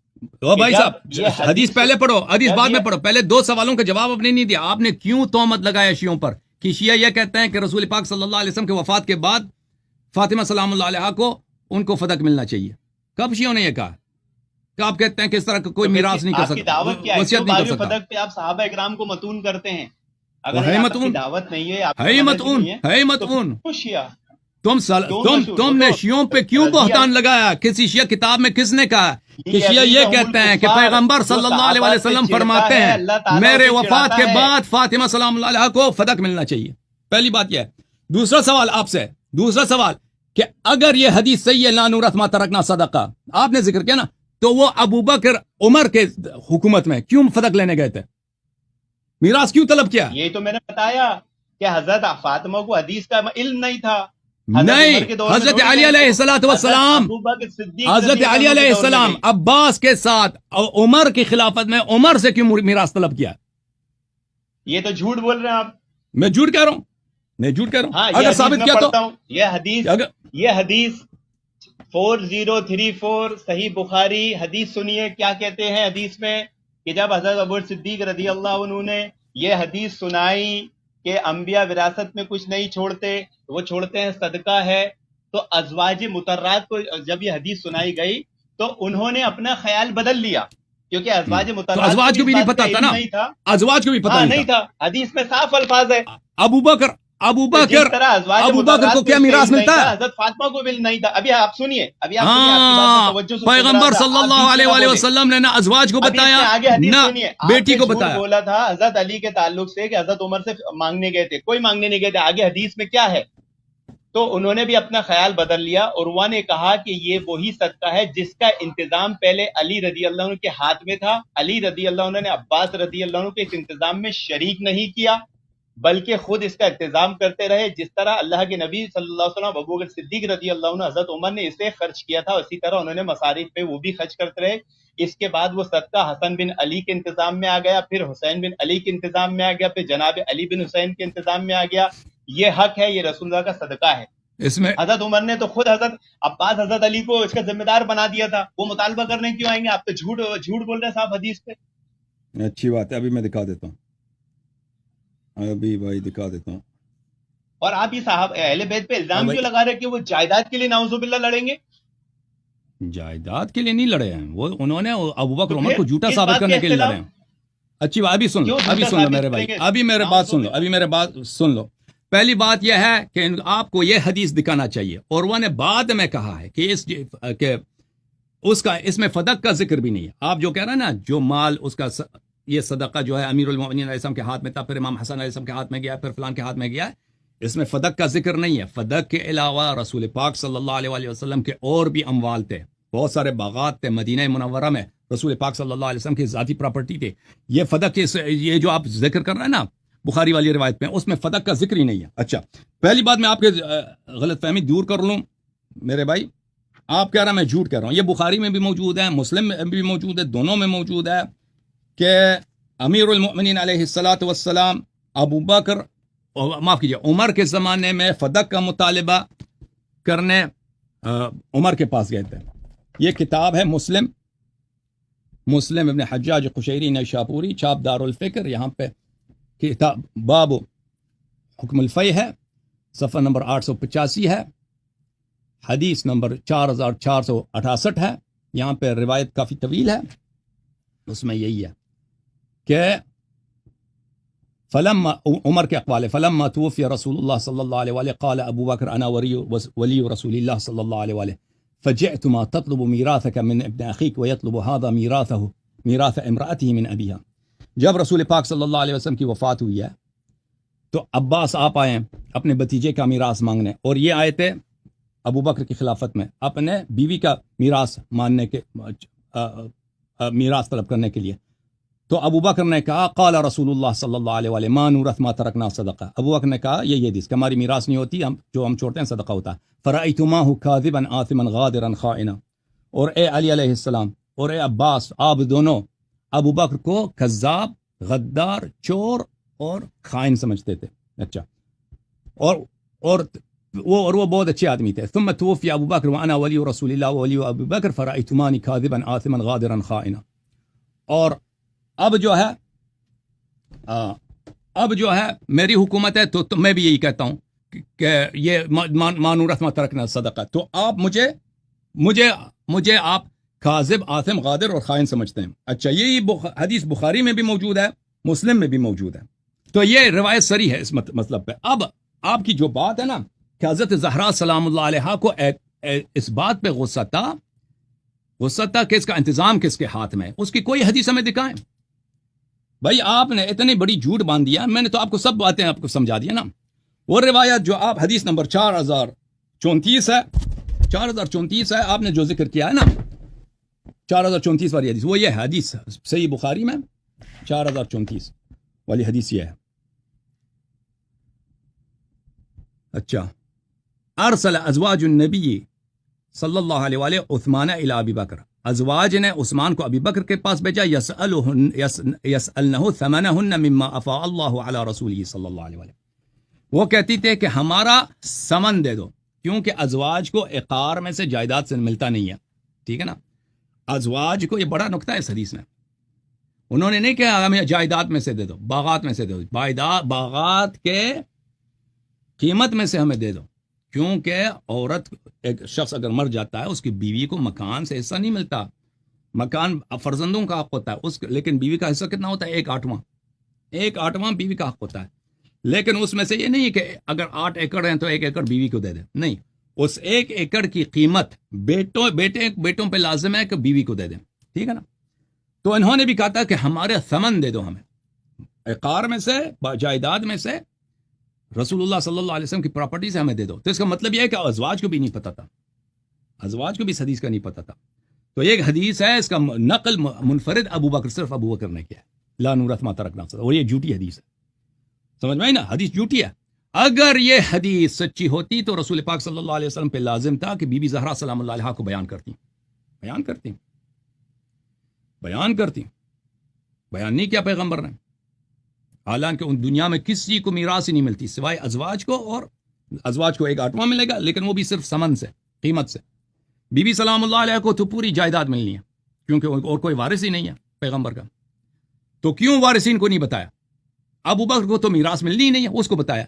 Speaker 2: تو بھائی صاحب حدیث پہلے پڑھو، حدیث بعد میں پڑھو. پہلے 2 سوالوں کا جواب آپ نے نہیں دیا. آپ نے کیوں تہمت لگایا شیعوں پر کہ شیعہ یہ کہتے ہیں کہ رسول پاک صلی اللہ علیہ وسلم کے وفات کے بعد فاطمہ سلام اللہ علیہ کو ان کو فدق ملنا چاہیے؟ کب شیعوں نے یہ کہا کہ آپ کہتے ہیں کہ اس طرح کا کوئی میراث نہیں کر سکتا، وصیت نہیں کر سکتا؟
Speaker 1: فدق پہ آپ صحابہ اکرام کو متون کرتے ہیں.
Speaker 2: ہے
Speaker 1: اگر
Speaker 2: متون،
Speaker 1: دعوت نہیں ہے،
Speaker 2: ہے متون، ہے متون.
Speaker 1: شیعہ
Speaker 2: تم نے شیعوں پہ کیوں بہتان لگایا؟ کسی شیعہ کتاب میں کس نے کہا کہ شیعہ یہ کہتے ہیں کہ پیغمبر صلی اللہ علیہ وسلم فرماتے ہیں میرے وفات کے بعد فاطمہ سلام اللہ علیہ کو فدق ملنا چاہیے؟ پہلی بات یہ ہے. دوسرا سوال آپ سے، دوسرا سوال کہ اگر یہ حدیث صحیح ہے لا نورث ما ترکنا صدقہ، آپ نے ذکر کیا نا، تو وہ ابوبکر عمر کے حکومت میں کیوں فدق لینے گئے تھے؟ میراث کیوں طلب کیا؟
Speaker 1: یہی تو میں نے بتایا کہ حضرت فاطمہ کو حدیث کا علم نہیں تھا.
Speaker 2: نہیں، حضرت علی علیہ السلام حضرت علی علیہ السلام عباس کے ساتھ عمر کی خلافت میں عمر سے کیوں میراث طلب کیا؟
Speaker 1: یہ تو جھوٹ بول رہے ہیں آپ.
Speaker 2: میں جھوٹ کہہ رہا ہوں، میں جھوٹ کہہ رہا ہوں.
Speaker 1: ہاں
Speaker 2: اگر ثابت کیا تو
Speaker 1: یہ حدیث 4034 صحیح بخاری حدیث سنیے کیا کہتے ہیں حدیث میں کہ جب حضرت ابو صدیق رضی اللہ عنہ نے یہ حدیث سنائی کہ انبیاء وراثت میں کچھ نہیں چھوڑتے، وہ چھوڑتے ہیں صدقہ ہے، تو ازواج مطہرات کو جب یہ حدیث سنائی گئی تو انہوں نے اپنا خیال بدل لیا، کیونکہ ازواج مطہرات
Speaker 2: ازواج کو بھی نہیں پتا تھا نا، ازواج کو بھی پتا نہیں
Speaker 1: تھا. حدیث میں صاف الفاظ ہے.
Speaker 2: ابو بکر کو کیا میراث ملتا ہے؟
Speaker 1: حضرت فاطمہ کو بھی نہیں تھا. ابھی آپ سنیے،
Speaker 2: پیغمبر صلی اللہ علیہ وسلم نے نہ ازواج کو بتایا نہ بیٹی کو بتایا.
Speaker 1: بولا تھا حضرت علی کے تعلق سے کہ حضرت عمر سے مانگنے گئے تھے، کوئی مانگنے نہیں گئے تھے. آگے حدیث میں کیا ہے؟ تو انہوں نے بھی اپنا خیال بدل لیا. عروہ نے کہا کہ یہ وہی صدقہ ہے جس کا انتظام پہلے علی رضی اللہ عنہ کے ہاتھ میں تھا. علی رضی اللہ عنہ نے عباس رضی اللہ عنہ کے اس انتظام میں شریک نہیں کیا بلکہ خود اس کا انتظام کرتے رہے. جس طرح اللہ کے نبی صلی اللہ علیہ وسلم ابوبکر صدیق رضی اللہ عنہ حضرت عمر نے اسے خرچ کیا تھا، اسی طرح انہوں نے مصارف پہ وہ بھی خرچ کرتے رہے. اس کے بعد وہ صدقہ حسن بن علی کے انتظام میں آ گیا، پھر حسین بن علی کے انتظام میں آ گیا، پھر جناب علی بن حسین کے انتظام میں آ گیا. یہ حق ہے، یہ رسول اللہ کا صدقہ ہے.
Speaker 2: اس میں
Speaker 1: حضرت عمر نے تو خود حضرت عباس حضرت علی کو اس کا ذمہ دار بنا دیا تھا. وہ مطالبہ کرنے کیوں آئیں گے؟ آپ تو جھوٹ بول رہے ہیں صاحب حدیث پہ.
Speaker 2: اچھی بات ہے، ابھی میں دکھا دیتا ہوں، ابھی بھائی دکھا دیتا ہوں.
Speaker 1: اور آپ یہ صاحب اہل بیت پہ الزام کیوں لگا رہے کہ وہ جائیداد کے لیے نعوذ باللہ لڑیں گے؟
Speaker 2: جائیداد کے لیے نہیں لڑے ہیں وہ، انہوں نے ابوبکر عمر کو جھوٹا ثابت کرنے کے لیے لڑے ہیں. اچھی بات، ابھی سن لو میرے بھائی، ابھی میرے بات سن لو. پہلی بات یہ ہے کہ آپ کو یہ حدیث دکھانا چاہیے. اور وہ نے بعد میں کہا ہے کہ اس میں فدق کا ذکر بھی نہیں ہے. آپ جو کہہ رہے ہیں نا، جو مال اس کا یہ صدقہ جو ہے امیر المؤمنین علیہ السلام کے ہاتھ میں تھا، پھر امام حسن علیہ السلام کے ہاتھ میں گیا، پھر فلان کے ہاتھ میں گیا، اس میں فدق کا ذکر نہیں ہے. فدق کے علاوہ رسول پاک صلی اللہ علیہ وسلم کے اور بھی اموال تھے، بہت سارے باغات تھے مدینہ منورہ میں، رسول پاک صلی اللہ علیہ وسلم کی ذاتی پراپرٹی تھے. یہ فدق یہ جو آپ ذکر کر رہے ہیں نا بخاری والی روایت میں، اس میں فدق کا ذکر ہی نہیں ہے. اچھا، پہلی بات میں آپ کے غلط فہمی دور کر لوں میرے بھائی. آپ کہہ رہے ہیں میں جھوٹ کہہ رہا ہوں. یہ بخاری میں بھی موجود ہے, مسلم میں بھی موجود ہے, دونوں میں موجود ہے کہ امیر المؤمنین علیہ الصلاۃ والسلام ابو بکر, معاف کیجیے, عمر کے زمانے میں فدق کا مطالبہ کرنے عمر کے پاس گئے تھے. یہ کتاب ہے مسلم ابن حجاج قشیری نیشاپوری, چھاپ دار الفکر. یہاں پہ کتاب باب حکم الفی ہے, صفحہ نمبر 885 ہے, حدیث نمبر 4468 ہے. یہاں پہ روایت کافی طویل ہے, اس میں یہی ہے کہ فلما, عمر کے اقوال, فلما توفی رسول اللہ صلی اللہ علیہ وآلہ قال ابو بکر انا ولی رسول اللہ صلی اللہ علیہ وآلہ فجئت ما تطلب میراثك من ابن اخیک ويطلب هذا میراث امرأته من ابیها. جب رسول پاک صلی اللہ علیہ وسلم کی وفات ہوئی ہے تو عباس آپ آئے ہیں اپنے بھتیجے کا میراث مانگنے, اور یہ آئے تھے ابو بکر کی خلافت میں اپنے بیوی کا میراث ماننے کے میراث طلب کرنے کے لیے. تو ابو بکر نے کہا قال رسول اللہ صلی اللہ علیہ وآلہ ما نورث ما ترکنا صدقہ. ابو بکر نے کہا یہ حدیث کہ ہماری میراث نہیں ہوتی, جو ہم چھوڑتے ہیں صدقہ ہوتا ہے. فرأیتماہ کاذبا آثما غادرا خائنا. اور اے علی علیہ السلام اور اے عباس, آپ دونوں ابو بکر کو کذاب, غدار, چور اور خائن سمجھتے تھے. اچھا, اور وہ بہت اچھے آدمی تھے. ثم توفی ابو بکر وانا ولی رسول اللہ ولی ابو بکر فرأیتمانی کاذبا آثما غادرا خائنا. اور اب جو ہے میری حکومت ہے تو میں بھی یہی کہتا ہوں کہ یہ مانورث ما ترکنا صدقہ. تو آپ مجھے آپ کاذب, آثم, غادر اور خائن سمجھتے ہیں. اچھا, یہی حدیث بخاری میں بھی موجود ہے, مسلم میں بھی موجود ہے. تو یہ روایت صریح ہے اس مطلب پہ. اب آپ کی جو بات ہے نا کہ حضرت زہرا سلام اللہ علیہ کو اس بات پہ غصہ تھا کہ اس کا انتظام کس کے ہاتھ میں ہے, اس کی کوئی حدیث ہمیں دکھائیں. بھائی آپ نے اتنی بڑی جھوٹ باندھ دیا, میں نے تو آپ کو سب باتیں آپ کو سمجھا دیا نا. وہ روایت جو آپ حدیث نمبر 4034 ہے, 4034 ہے, آپ نے جو ذکر کیا ہے نا 4034 والی حدیث, وہ یہ ہے حدیث صحیح بخاری میں 4034 والی حدیث یہ ہے. اچھا, ارسل ازواج النبی صلی اللہ علیہ وآلہ عثمان الی ابی بکر. ازواج نے عثمان کو ابی بکر کے پاس بھیجا, یسألنہ ثمنہن مما افاء اللہ علی رسولہ صلی اللہ علیہ وآلہ. وہ کہتی تھے کہ ہمارا ثمن دے دو, کیونکہ ازواج کو عقار میں سے جائیداد سے ملتا نہیں ہے. ٹھیک ہے نا, ازواج کو, یہ بڑا نکتہ ہے اس حدیث میں. انہوں نے نہیں کہا ہمیں جائیداد میں سے دے دو, باغات میں سے دے دو, باغات کے قیمت میں سے ہمیں دے دو, کیونکہ عورت, ایک شخص اگر مر جاتا ہے اس کی بیوی کو مکان سے حصہ نہیں ملتا. مکان فرزندوں کا حق ہوتا ہے, لیکن بیوی کا حصہ کتنا ہوتا ہے؟ 1/8 بیوی کا حق ہوتا ہے. لیکن اس میں سے یہ نہیں ہے کہ اگر 8 ایکڑ ہیں تو 1 ایکڑ بیوی کو دے دے, نہیں, اس 1 ایکڑ کی قیمت بیٹوں پہ لازم ہے کہ بیوی کو دے دیں. ٹھیک ہے نا. تو انہوں نے بھی کہا تھا کہ ہمارے ثمن دے دو, ہمیں عقار میں سے, جائیداد میں سے, رسول اللہ صلی اللہ علیہ وسلم کی پراپرٹی سے ہمیں دے دو. تو اس کا مطلب یہ ہے کہ ازواج کو بھی نہیں پتا تھا, ازواج کو بھی اس حدیث کا نہیں پتا تھا. تو یہ ایک حدیث ہے, اس کا نقل منفرد ابو بکر, صرف ابو بکر نے کیا ہے, لا نورث ما ترکنا صدقہ. اور یہ جھوٹی حدیث ہے, سمجھ میں آئی نا, حدیث جھوٹی ہے. اگر یہ حدیث سچی ہوتی تو رسول پاک صلی اللہ علیہ وسلم پہ لازم تھا کہ بی بی زہرا سلام اللہ علیہا کو بیان کرتی. بیان نہیں کیا پیغمبر نے. حالانکہ ان دنیا میں کسی کو میراث ہی نہیں ملتی سوائے ازواج کو, اور ازواج کو 1/8 ملے گا, لیکن وہ بھی صرف ثمن سے, قیمت سے. بی بی سلام اللہ علیہ کو تو پوری جائیداد ملنی ہے, کیونکہ اور کوئی وارث ہی نہیں ہے پیغمبر کا. تو کیوں وارثین کو نہیں بتایا؟ ابو بکر کو تو میراث ملنی ہی نہیں ہے, اس کو بتایا.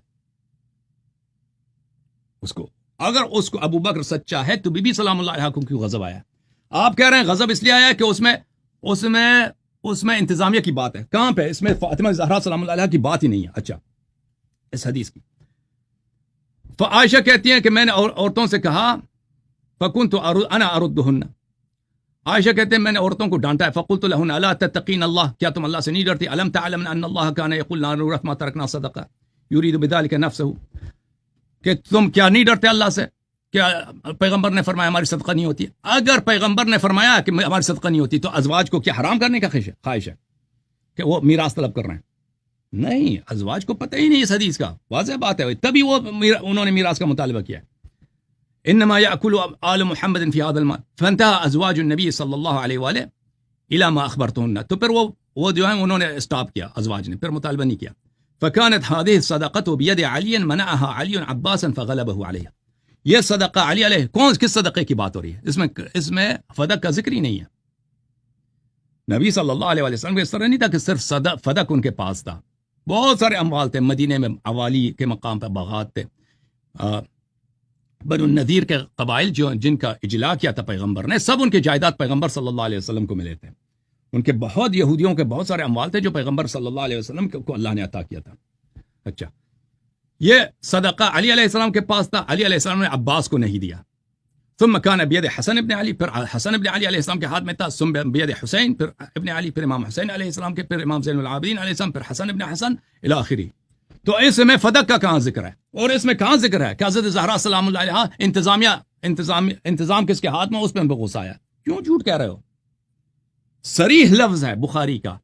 Speaker 2: اگر اس کو ابو بکر سچا ہے تو بی بی سلام اللہ علیہ کو کیوں غضب آیا؟ آپ کہہ رہے ہیں غضب اس لیے آیا کہ اس میں انتظامیہ کی بات ہے. کہاں پہ؟ اس میں فاطمہ زہرا سلام اللہ علیہ کی بات ہی نہیں ہے. اچھا, اس حدیث کی عائشہ کہتی ہیں کہ میں نے عورتوں سے کہا فَكُنْتُ أَنَا أَرُدُّهُنَّ. عائشہ کہتے ہیں میں نے عورتوں کو ڈانٹا ہے. فَقُلْتُ لَهُنَّ أَلَا تَتَّقِينَ اللَّهَ, کیا تم اللہ سے نہیں ڈرتی؟ أَلَمْ تَعْلَمْنَ أَنَّ اللَّهَ كَانَ يَقُولُ لَا نُورَثُ مَا تَرَكْنَا صَدَقَةً يُرِيدُ بِذَلِكَ نَفْسَهُ, کہ تم کیا نہیں ڈرتے اللہ سے؟ کیا پیغمبر نے فرمایا ہماری صدقہ نہیں ہوتی؟ اگر پیغمبر نے فرمایا کہ ہماری صدقہ نہیں ہوتی تو ازواج کو کیا حرام کرنے کا خواہش ہے کہ وہ میراث طلب کر رہے ہیں؟ نہیں, ازواج کو پتہ ہی نہیں اس حدیث کا, واضح بات ہے, تبھی انہوں نے میراث کا مطالبہ کیا ہے. انما ياكل آل محمد في هذا المال فانتهى ازواج النبي صلی اللہ علیہ وآلہ الى ما اخبرتهن. تو پھر وہ جو ہے انہوں نے اسٹاپ کیا ازواج نے، پھر مطالبہ نہیں کیا. فكانت هذه الصدقه بيد علي منعها علي عباسا فغلبه عليها. یہ صدقہ علی علیہ کس صدقے کی بات ہو رہی ہے؟ اس میں فدق کا ذکر ہی نہیں ہے. نبی صلی اللہ علیہ وسلم کو اس طرح نہیں تھا کہ صرف فدق ان کے پاس تھا، بہت سارے اموال تھے. مدینے میں عوالی کے مقام پر باغات تھے. بنو النذیر کے قبائل جن کا اجلاء کیا تھا پیغمبر نے، سب ان کے جائیداد پیغمبر صلی اللہ علیہ وسلم کو ملے تھے. ان کے بہت یہودیوں کے بہت سارے اموال تھے جو پیغمبر صلی اللہ علیہ وسلم کو اللہ نے عطا کیا تھا. اچھا، یہ صدقہ علی علیہ السلام کے پاس تھا، علی علیہ السلام نے عباس کو نہیں دیا. ثم كان بيد حسن ابن علی، پھر حسن ابن علی علیہ السلام کے ہاتھ میں تھا. ثم بيد حسین، پھر ابن علی، پھر امام حسین علیہ السلام کے، پھر امام زین العابدین علیہ السلام، پھر حسن ابن حسن الی آخری. تو اس میں فدق کا کہاں ذکر ہے؟ اور اس میں کہاں ذکر ہے کہ حضرت زہرا سلام اللہ علیہا انتظام کس کے ہاتھ میں، اس پہ غصہ آیا؟ کیوں جھوٹ کہہ رہے ہو؟ صریح لفظ ہے بخاری کا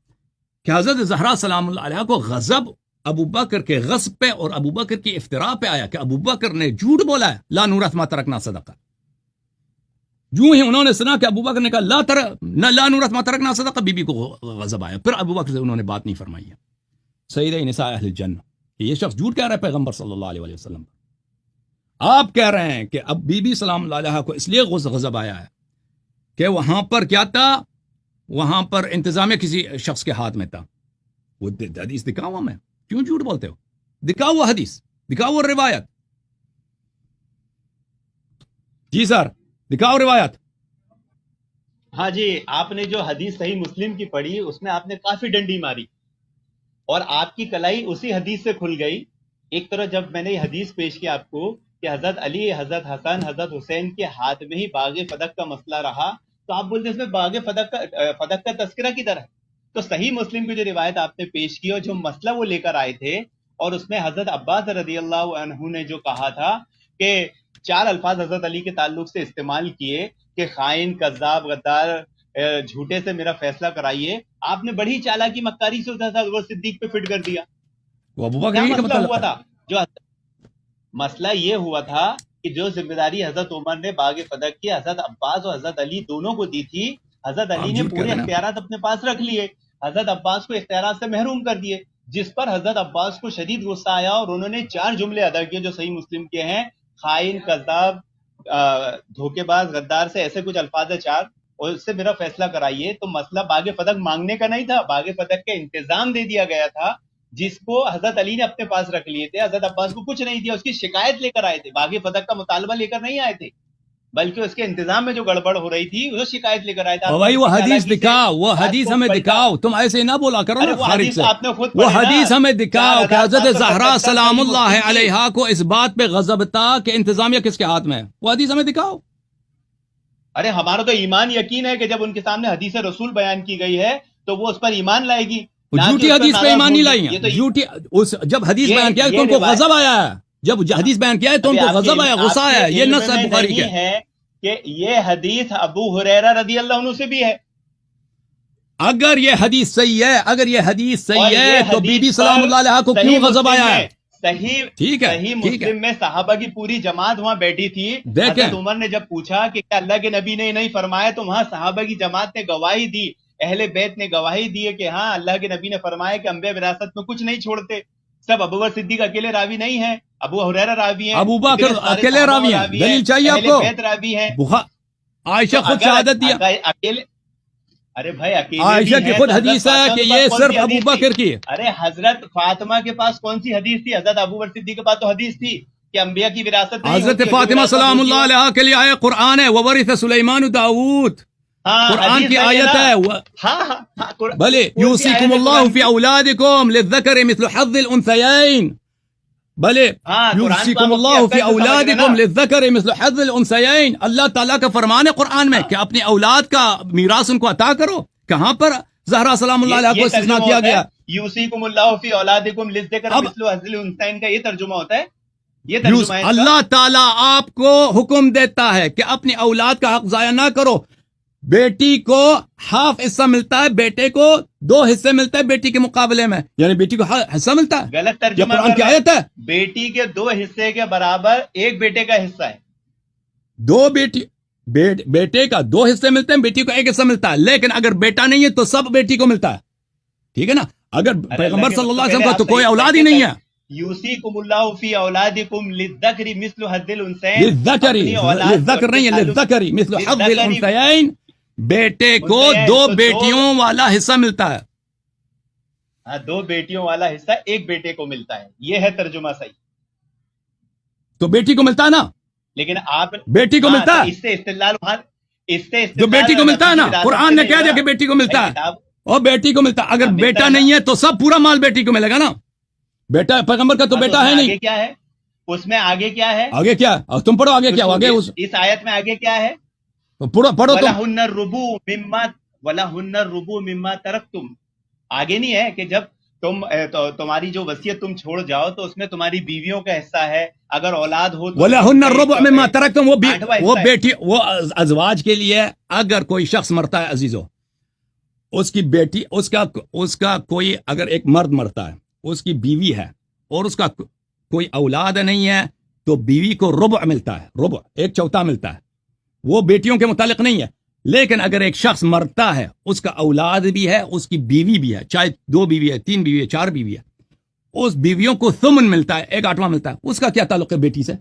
Speaker 2: کہ حضرت زہرا سلام اللہ علیہا کو غضب ابو بکر کے غصب پہ اور ابو بکر کی افتراء پہ آیا کہ ابو بکر نے جھوٹ بولا ہے. لا نورث ما ترکنا صدقہ. جو ہی انہوں نے سنا کہ ابو بکر نے کہا لا نورث ما ترکنا صدقہ، بی بی کو غضب آیا. پھر ابو بکر سے انہوں نے بات نہیں فرمائی ہے. سیدہ نساء اہل الجنہ، یہ شخص جھوٹ کہہ رہا ہے پیغمبر صلی اللہ علیہ وسلم. آپ کہہ رہے ہیں کہ اب بی بی سلام اللہ علیہ کو اس لیے غضب آیا ہے کہ وہاں پر کیا تھا، وہاں پر انتظامیہ کسی شخص کے ہاتھ میں تھا. وہ حدیث دکھاؤ ہمیں، کیوں جھوٹ بولتے ہو؟ دکھاؤ وہ حدیث، دکھاؤ وہ روایت. جی سر، دکھاؤ روایت.
Speaker 1: ہاں جی، آپ نے جو حدیث صحیح مسلم کی پڑھی اس میں آپ نے کافی ڈنڈی ماری اور آپ کی کلائی اسی حدیث سے کھل گئی. ایک طرح جب میں نے یہ حدیث پیش کی آپ کو کہ حضرت علی، حضرت حسن، حضرت حسین کے ہاتھ میں ہی باغ فدق کا مسئلہ رہا، تو آپ بولتے ہیں اس میں باغ فدق کا تذکرہ کدھر ہے؟ تو صحیح مسلم کی جو روایت آپ نے پیش کی اور جو مسئلہ وہ لے کر آئے تھے، اور اس میں حضرت عباس رضی اللہ عنہ نے جو کہا تھا کہ 4 الفاظ حضرت علی کے تعلق سے استعمال کیے کہ خائن، کذاب، غدار، جھوٹے سے میرا فیصلہ کرائیے. آپ نے بڑی چالاکی مکاری سے حضرت ابو بکر صدیق پہ فٹ کر دیا. کیا مسئلہ ہوا تھا؟ جو مسئلہ یہ ہوا تھا کہ جو ذمہ داری حضرت عمر نے باغ فدق کی حضرت عباس اور حضرت علی دونوں کو دی تھی، حضرت علی نے پورے اختیارات اپنے پاس رکھ لیے، حضرت عباس کو اختیارات سے محروم کر دیے، جس پر حضرت عباس کو شدید غصہ آیا اور انہوں نے 4 جملے ادا کیے جو صحیح مسلم کے ہیں: خائن، کذاب، دھوکے باز، غدار سے ایسے کچھ الفاظ ہے 4، اور اس سے میرا فیصلہ کرائیے. تو مسئلہ باغ فدق مانگنے کا نہیں تھا، باغ فدق کا انتظام دے دیا گیا تھا جس کو حضرت علی نے اپنے پاس رکھ لیے تھے. حضرت عباس کو کچھ نہیں دیا، اس کی شکایت لے کر آئے تھے، باغ فدق کا مطالبہ لے کر نہیں آئے تھے، بلکہ اس کے انتظام میں جو گڑبڑ ہو رہی تھی وہ شکایت لے کر آئے تھے.
Speaker 2: بھائی وہ حدیث دکھاؤ، وہ حدیث ہمیں دکھاؤ. تم ایسے نہ بولا کرو نا خارج سے. وہ حدیث ہمیں دکھاؤ کہ حضرت زہرا سلام اللہ علیہا کو اس بات پہ غضب تھا کہ انتظامیہ کس کے ہاتھ میں ہے. وہ حدیث ہمیں دکھاؤ.
Speaker 1: ارے ہمارا تو ایمان یقین ہے کہ جب ان کے سامنے حدیث رسول بیان کی گئی ہے تو وہ اس پر ایمان لائے گی.
Speaker 2: جھوٹی حدیث پہ ایمان نہیں لائی ہیں. جھوٹی جب حدیث بیان کیا ہے تو ان کو غضب آیا ہے. جب حدیث بیان کیا ہے تو ان کو غضب آیا، غصہ آیا. یہ نص ہے بخاری کے
Speaker 1: ہے کہ یہ حدیث ابو ہریرہ رضی اللہ عنہ سے بھی ہے.
Speaker 2: اگر یہ حدیث صحیح ہے، اگر یہ حدیث صحیح ہے تو بی بی سلام اللہ علیہ کو کیوں غضب آیا ہے؟
Speaker 1: صحیح مسلم میں صحابہ کی پوری جماعت وہاں بیٹھی تھی. حضرت عمر نے جب پوچھا کہ کیا اللہ کے نبی نے نہیں فرمایا، تو وہاں صحابہ کی جماعت نے گواہی دی، اہل بیت نے گواہی دی کہ ہاں اللہ کے نبی نے فرمایا کہ انبیاء وراثت میں کچھ نہیں چھوڑتے. سب ابو بکر صدیق اکیلے راوی نہیں ہیں، ابو ہریرہ راوی ہیں،
Speaker 2: ابو بکر اکیلے راوی ہیں. دلیل چاہیے آپ کو؟
Speaker 1: بیت راوی ہیں.
Speaker 2: عائشہ خود شہادت دیا.
Speaker 1: اکیلے، ارے بھائی اکیلے
Speaker 2: عائشہ کی خود حدیث ہے کہ یہ صرف ابو بکر کی.
Speaker 1: ارے حضرت فاطمہ کے پاس کون سی حدیث تھی؟ حضرت ابو بکر صدیق کے پاس تو حدیث تھی کہ انبیاء کی وراثت.
Speaker 2: حضرت فاطمہ سلام اللہ علیہ کے لیے آیا قرآن ہے، وورث سلیمان داؤد. قرآن کی آیت ہے. بلے یوصیکم اللہ فی اولادکم للذکر مثل حظ الانثیین. بلے یوصیکم اللہ فی اولادکم للذکر مثل حظ الانثیین. اللہ تعالیٰ کا فرمان ہے قرآن میں کہ اپنی اولاد کا میراث ان کو عطا کرو. کہاں پر زہرا سلام اللہ علیہ کو استثناء کیا گیا؟
Speaker 1: یوصیکم اللہ فی اولادکم للذکر مثل حظ الانثیین کا یہ ترجمہ ہوتا ہے. یہ ترجمہ ہے
Speaker 2: اللہ تعالیٰ آپ کو حکم دیتا ہے کہ اپنی اولاد کا حق ضائع نہ کرو. بیٹی کو ہاف حصہ ملتا ہے، بیٹے کو 2 حصے ملتا ہے بیٹی کے مقابلے میں، یعنی بیٹی کو حصہ ملتا ہے.
Speaker 1: غلط ترجمہ
Speaker 2: قرآن کی آیت ہے.
Speaker 1: بیٹی کے 2 حصے کے برابر ایک بیٹے کا حصہ ہے.
Speaker 2: دو بیٹے کا دو حصے ملتے ہیں, بیٹی کو ایک حصہ ملتا ہے, لیکن اگر بیٹا نہیں ہے تو سب بیٹی کو ملتا ہے. ٹھیک ہے نا. اگر پیغمبر صلی اللہ علیہ وسلم کا تو کوئی اولاد ہی نہیں ہے.
Speaker 1: یوصیکم اللہ فی اولادکم للذکر مثل حظ الانثیین,
Speaker 2: للذکر نہیں ہے, للذکر مثل حظ الانثیین, بیٹے کو دو بیٹیوں والا حصہ ملتا ہے.
Speaker 1: ہاں, دو بیٹیوں والا حصہ ایک بیٹے کو ملتا ہے, یہ ہے ترجمہ صحیح.
Speaker 2: تو بیٹی کو ملتا ہے نا,
Speaker 1: لیکن آپ
Speaker 2: بیٹی کو ملتا ہے,
Speaker 1: اس سے استدلال
Speaker 2: جو بیٹی کو ملتا ہے نا, قرآن نے کہہ دیا کہ بیٹی کو ملتا ہے, اور بیٹی کو ملتا ہے. اگر بیٹا نہیں ہے تو سب پورا مال بیٹی کو ملے گا نا. بیٹا پیغمبر کا تو بیٹا ہے نہیں.
Speaker 1: کیا ہے اس میں آگے کیا ہے,
Speaker 2: آگے کیا ہے, تم پڑھو آگے کیا آگے
Speaker 1: اس آیت میں آگے کیا ہے,
Speaker 2: پڑھو
Speaker 1: وَلَهُنَّ الرُّبُوُ مِمَّا تَرَكْتُمْ. آگے نہیں ہے کہ جب تمہاری جو وصیت تم چھوڑ جاؤ تو اس میں تمہاری بیویوں کا حصہ ہے, اگر اولاد ہو تو
Speaker 2: وَلَهُنَّ الرُّبُعُ مِمَّا تَرَكْتُمْ. وہ بیٹی, وہ ازواج کے لیے اگر کوئی شخص مرتا ہے عزیزو, اس کی بیٹی, اس کا کوئی اگر ایک مرد مرتا ہے, اس کی بیوی ہے اور اس کا کوئی اولاد نہیں ہے, تو بیوی کو ربع ملتا ہے, ربع ایک چوتھا ملتا ہے. وہ بیٹیوں کے متعلق نہیں ہے. لیکن اگر ایک شخص مرتا ہے, اس کا اولاد بھی ہے, اس کی بیوی بھی ہے, چاہے 2 بیوی ہے, 3 بیوی ہے, 4 بیوی ہے, اس بیویوں کو ثمن ملتا ہے, 1/8 ملتا ہے. اس کا کیا تعلق ہے بیٹی سے؟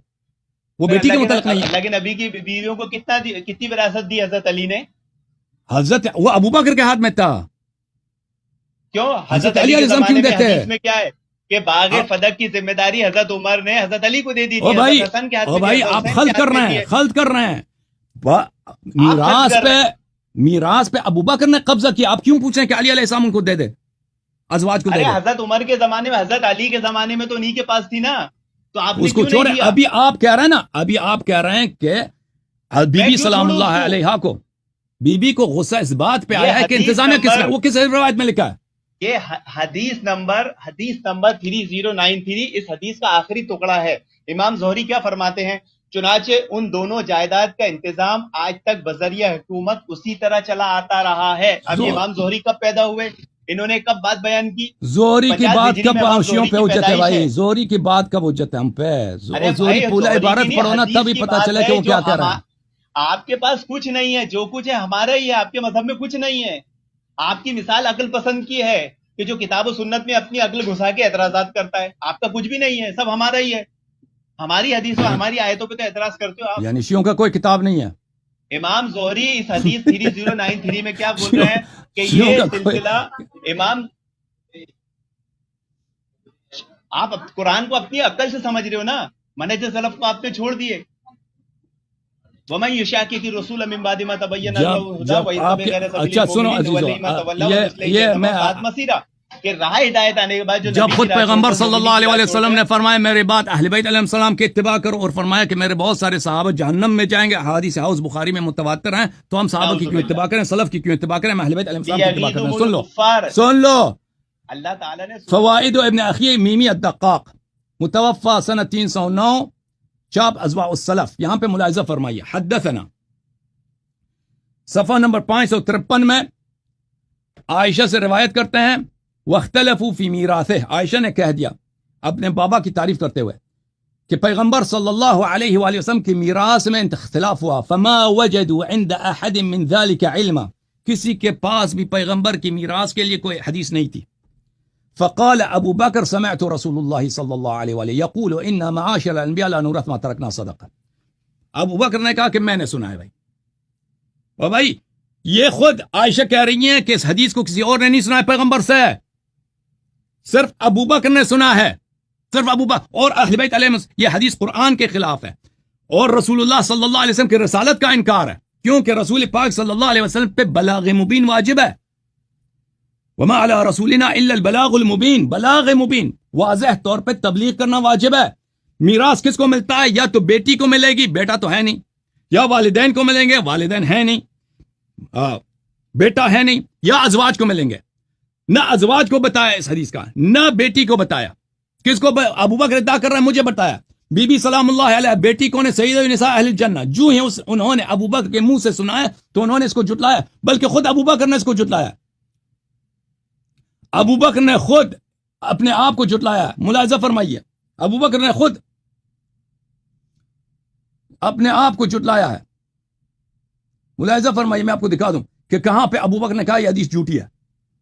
Speaker 2: وہ بیٹی کے متعلق نہیں ہے.
Speaker 1: لیکن نبی کی بیویوں کو کتنی وراثت دی حضرت علی نے؟
Speaker 2: حضرت وہ ابو بکر کے ہاتھ میں تھا.
Speaker 1: کیوں حضرت علی کے زمانے میں حدیث میں کیا ہے کہ باغ فدق کی ذمہ داری حضرت عمر نے حضرت علی کو دے دی تھی.
Speaker 2: بھائی آپ خلط کر رہے ہیں. میراث پہ ابو بکر نے قبضہ کیا. آپ کیوں پوچھ رہے ہیں کہ علی علیہ السلام ان کو دے دے, ازواج کو دے دے؟
Speaker 1: حضرت عمر کے زمانے میں, حضرت علی کے زمانے میں تو انہی کے پاس تھی نا, تو آپ
Speaker 2: اس کو چھوڑے. ابھی آپ کہہ رہے ہیں کہ بی بی سلام اللہ علیہا کو, بی بی کو غصہ اس بات پہ آیا ہے کہ انتظامیہ کس کا, وہ کس روایت میں لکھا ہے؟
Speaker 1: یہ حدیث نمبر 3093, اس حدیث کا آخری ٹکڑا ہے. امام زہری کیا فرماتے ہیں, چنانچہ ان دونوں جائیداد کا انتظام آج تک بذریعہ حکومت اسی طرح چلا آتا رہا ہے. اب امام زہری کب پیدا ہوئے, انہوں نے کب بات بیان کی؟
Speaker 2: زہری کی بات کب حوثیوں پہ حجت ہے بھائی؟ زہری کی بات کب حجت ہے ہم پہ؟ زہری پورا عبارت پڑھو نا تب ہی پتا چلے کہ وہ کیا کہہ رہا ہے.
Speaker 1: آپ کے پاس کچھ نہیں ہے, جو کچھ ہے ہمارا ہی ہے. آپ کے مذہب میں کچھ نہیں ہے. آپ کی مثال عقل پسند کی ہے کہ جو کتاب و سنت میں اپنی عقل گھسا کے اعتراضات کرتا ہے. آپ کا کچھ بھی نہیں ہے, سب ہمارا ہی ہے. ہماری حدیث اور ہماری آیتوں پہ تو اعتراض کرتے ہو آپ.
Speaker 2: یعنی شیعوں کا کوئی کتاب نہیں ہے.
Speaker 1: امام زہری اس حدیث 3093 میں کیا بول رہے ہیں کہ یہ سلسلہ امام, آپ قرآن کو اپنی عقل سے سمجھ رہے ہو نا, منہج سلف کو آپ نے چھوڑ دیے. وَمَن يُشَاقِقِ الرَّسُولَ مِن بَعْدِ مَا تَبَيَّنَ لَهُ الْهُدَىٰ وَيَتَّبِعْ غَيْرَ سَبِيلِ الْمُؤْمِنِينَ نُوَلِّهِ مَا تَوَلَّىٰ وَنُصْلِهِ جَهَنَّمَ وَسَاءَتْ مَصِيرًا. کہ راہ ہدایت آنے کے بعد
Speaker 2: جب خود پیغمبر صلی اللہ علیہ وسلم نے فرمایا میرے بعد اہل بیت علیہ السلام کی اتباع کرو, اور فرمایا کہ میرے بہت سارے صحابہ جہنم میں جائیں گے, حدیث حوض بخاری میں متواتر ہیں, تو ہم صحابہ کی کیوں اتباع کریں, سلف کی کیوں اتباع کریں, اہل بیت علیہ السلام کی اتباع کریں. سن لو
Speaker 1: اللہ تعالیٰ نے
Speaker 2: فوائد ابن اخی میمی الدقاق, متوفى سنہ 309, چاپ ازواء السلف. یہاں پہ ملاحظہ فرمائیے. حدثنا صفحہ نمبر 553 میں عائشہ سے روایت کرتے ہیں, واختلفوا فی میراثہ, عائشہ نے کہہ دیا اپنے بابا کی تعریف کرتے ہوئے کہ پیغمبر صلی اللہ علیہ وآلہ وسلم کی میراث میں اختلاف ہوا. فما وجدوا عند احد من ذلك علما, کسی کے پاس بھی پیغمبر کی میراث کے لیے کوئی حدیث نہیں تھی. فقال ابو بکر سمعت رسول اللہ صلی اللہ علیہ وآلہ یقول ان معاشر الانبیاء لا نورث ما ترکنا صدقہ. ابو بکر نے کہا کہ میں نے سنا ہے بھائی. اور بھائی یہ خود عائشہ کہہ رہی ہیں کہ اس حدیث کو کسی اور نے نہیں سنا ہے پیغمبر سے, صرف ابو بکر نے سنا ہے, صرف ابو بکر. اور اہل بیت علیہ السلام, یہ حدیث قرآن کے خلاف ہے اور رسول اللہ صلی اللہ علیہ وسلم کی رسالت کا انکار ہے, کیونکہ رسول پاک صلی اللہ علیہ وسلم پہ بلاغ مبین واجب ہے. وما علی رسولنا الا البلاغ المبین, بلاغ مبین واضح طور پہ تبلیغ کرنا واجب ہے. میراث کس کو ملتا ہے؟ یا تو بیٹی کو ملے گی, بیٹا تو ہے نہیں, یا والدین کو ملیں گے, والدین ہیں نہیں, بیٹا ہے نہیں, یا ازواج کو ملیں گے. نہ ازواج کو بتایا اس حدیث کا, نہ بیٹی کو بتایا. کس کو ابو بکر ادعا کر رہا ہے مجھے بتایا. بی بی سلام اللہ علیہ بیٹی کون ہے؟ سید النساء اہل الجنہ. جو ہی انہوں نے ابو بکر کے منہ سے سنا ہے تو انہوں نے اس کو جھٹلایا, بلکہ خود ابو بکر نے اس کو جھٹلایا. ابو بکر نے خود اپنے آپ کو جھٹلایا. ملاحظہ فرمائیے, ابو بکر نے خود اپنے آپ کو جھٹلایا ہے. ملاحظہ فرمائیے, میں آپ کو دکھا دوں کہ کہاں پہ ابو بکر نے کہا یہ حدیث جھوٹی ہے.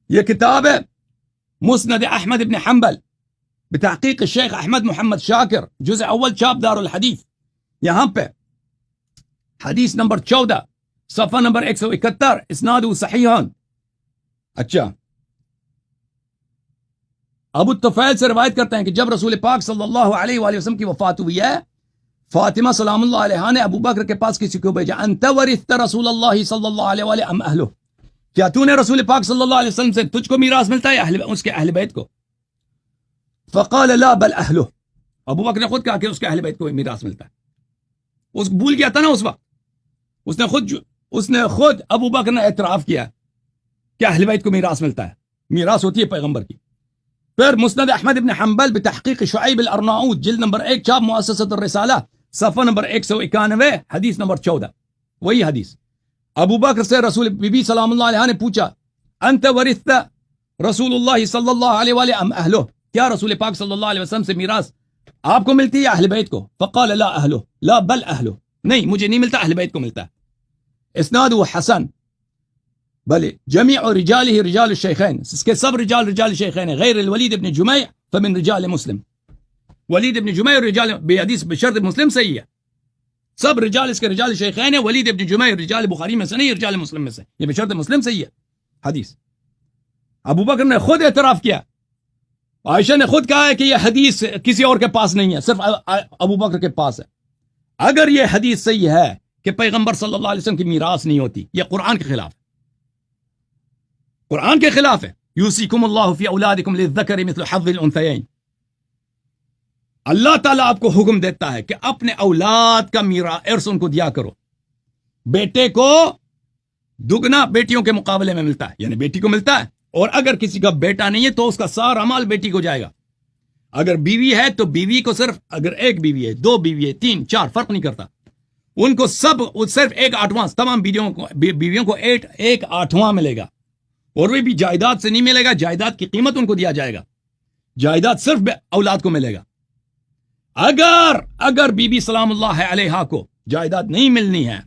Speaker 2: یہ کتاب ہے مسند احمد ابن حنبل بتحقیق الشیخ احمد محمد شاکر, جزء اول چاپ دار الحدیث. یہاں پہ حدیث نمبر 14 صفحہ نمبر 171, اسناد صحیحان. اچھا, ابو الطفیل سے روایت کرتے ہیں کہ جب رسول پاک صلی اللہ علیہ وآلہ وسلم کی وفات ہوئی ہے, فاطمہ سلام اللہ علیہا نے ابو بکر کے پاس کسی کو بھیجا, انت ورثت رسول اللہ صلی اللہ علیہ وآلہ ام اہلہ, کیا تو نے رسول پاک صلی اللہ علیہ وسلم سے تجھ کو میراث ملتا ہے اس کے اہل بیت کو؟ فقال لا بل اہلہ, ابو بکر نے خود کہا کہ اس کے اہل بیت کو میراث ملتا ہے. اس بھول گیا تھا نا اس وقت, اس نے خود ابو بکر نے اعتراف کیا کہ اہل بیت کو میراث ملتا ہے, میراث ہوتی ہے پیغمبر کی. پھر مسند احمد ابن حنبل بتحقیق شعیب الارناؤوط, جلد نمبر 1 چاپ مؤسسۃ الرسالہ, صفحہ نمبر 191, حدیث نمبر 14. وہی حدیث. ابو بکر سے رسول بی بی سلام اللہ علیہ نے پوچھا, انت ورثت رسول اللہ صلی اللہ علیہ وآلہ ام اہلہ, کیا رسول پاک صلی اللہ علیہ وسلم سے میراث آپ کو ملتی ہے اہل بیت کو؟ فقال لا اہلہ لا بل اہلہ, نہیں مجھے نہیں ملتا, اہل بیت کو ملتا ہے. اسناد حسن, بل جميع رجاله رجال الشیخین, اس کے سب رجال شیخین ہیں, غیر الولید ابن جمیع فمن رجال مسلم. ولید ابن جمیع رجال بحدیث بشرط مسلم صحیح ہے, سب رجال اس کے رجال شیخین ہیں. ولید ابن جمیع رجال بخاری میں سے نہیں, رجال مسلم میں سے, یہ بشرط مسلم صحیح ہے حدیث. ابو بکر نے خود اعتراف کیا, عائشہ نے خود کہا ہے کہ یہ حدیث کسی اور کے پاس نہیں ہے, صرف ابو بکر کے پاس ہے. اگر یہ حدیث صحیح ہے کہ پیغمبر صلی اللہ علیہ وسلم کی میراث نہیں ہوتی, یہ قرآن کے خلاف ہے, قرآن کے خلاف ہے. یوصیکم اللہ فی اولادکم للذکر مثل حظ الانثیین, اللہ تعالیٰ آپ کو حکم دیتا ہے کہ اپنے اولاد کا ارث ان کو دیا کرو. بیٹے کو دگنا بیٹیوں کے مقابلے میں ملتا ہے, یعنی بیٹی کو ملتا ہے, اور اگر کسی کا بیٹا نہیں ہے تو اس کا سارا مال بیٹی کو جائے گا. اگر بیوی ہے تو بیوی کو صرف, اگر ایک بیوی ہے, 2 بیوی ہے, 3 4 فرق نہیں کرتا, ان کو صرف 1/8, تمام بیویوں کو 1/8 ملے گا. اور وہ بھی جائیداد سے نہیں ملے گا, جائیداد کی قیمت ان کو دیا جائے گا, جائیداد صرف اولاد کو ملے گا. اگر بی بی سلام اللہ علیہا کو جائیداد نہیں ملنی ہے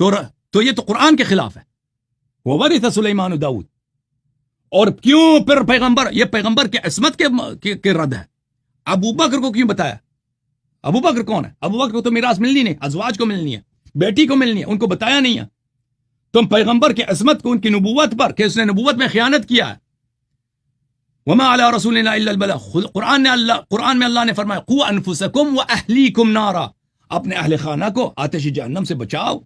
Speaker 2: تو یہ تو قرآن کے خلاف ہے. وورث سلیمان داؤد, اور کیوں پھر یہ پیغمبر کے عصمت کے رد ہے. ابو بکر کو کیوں بتایا؟ ابو بکر کون ہے؟ ابو بکر کو تو میراث ملنی نہیں, ازواج کو ملنی ہے, بیٹی کو ملنی ہے, ان کو بتایا نہیں ہے. تم پیغمبر کی عصمت کو, ان کی نبوت پر, کہ اس نے نبوت میں خیانت کیا ہے. وما علی رسولنا الا البلاغ, قرآن میں اللہ نے فرمایا قوا انفسکم واہلیکم نارا, اپنے اہل خانہ کو آتش جہنم سے بچاؤ.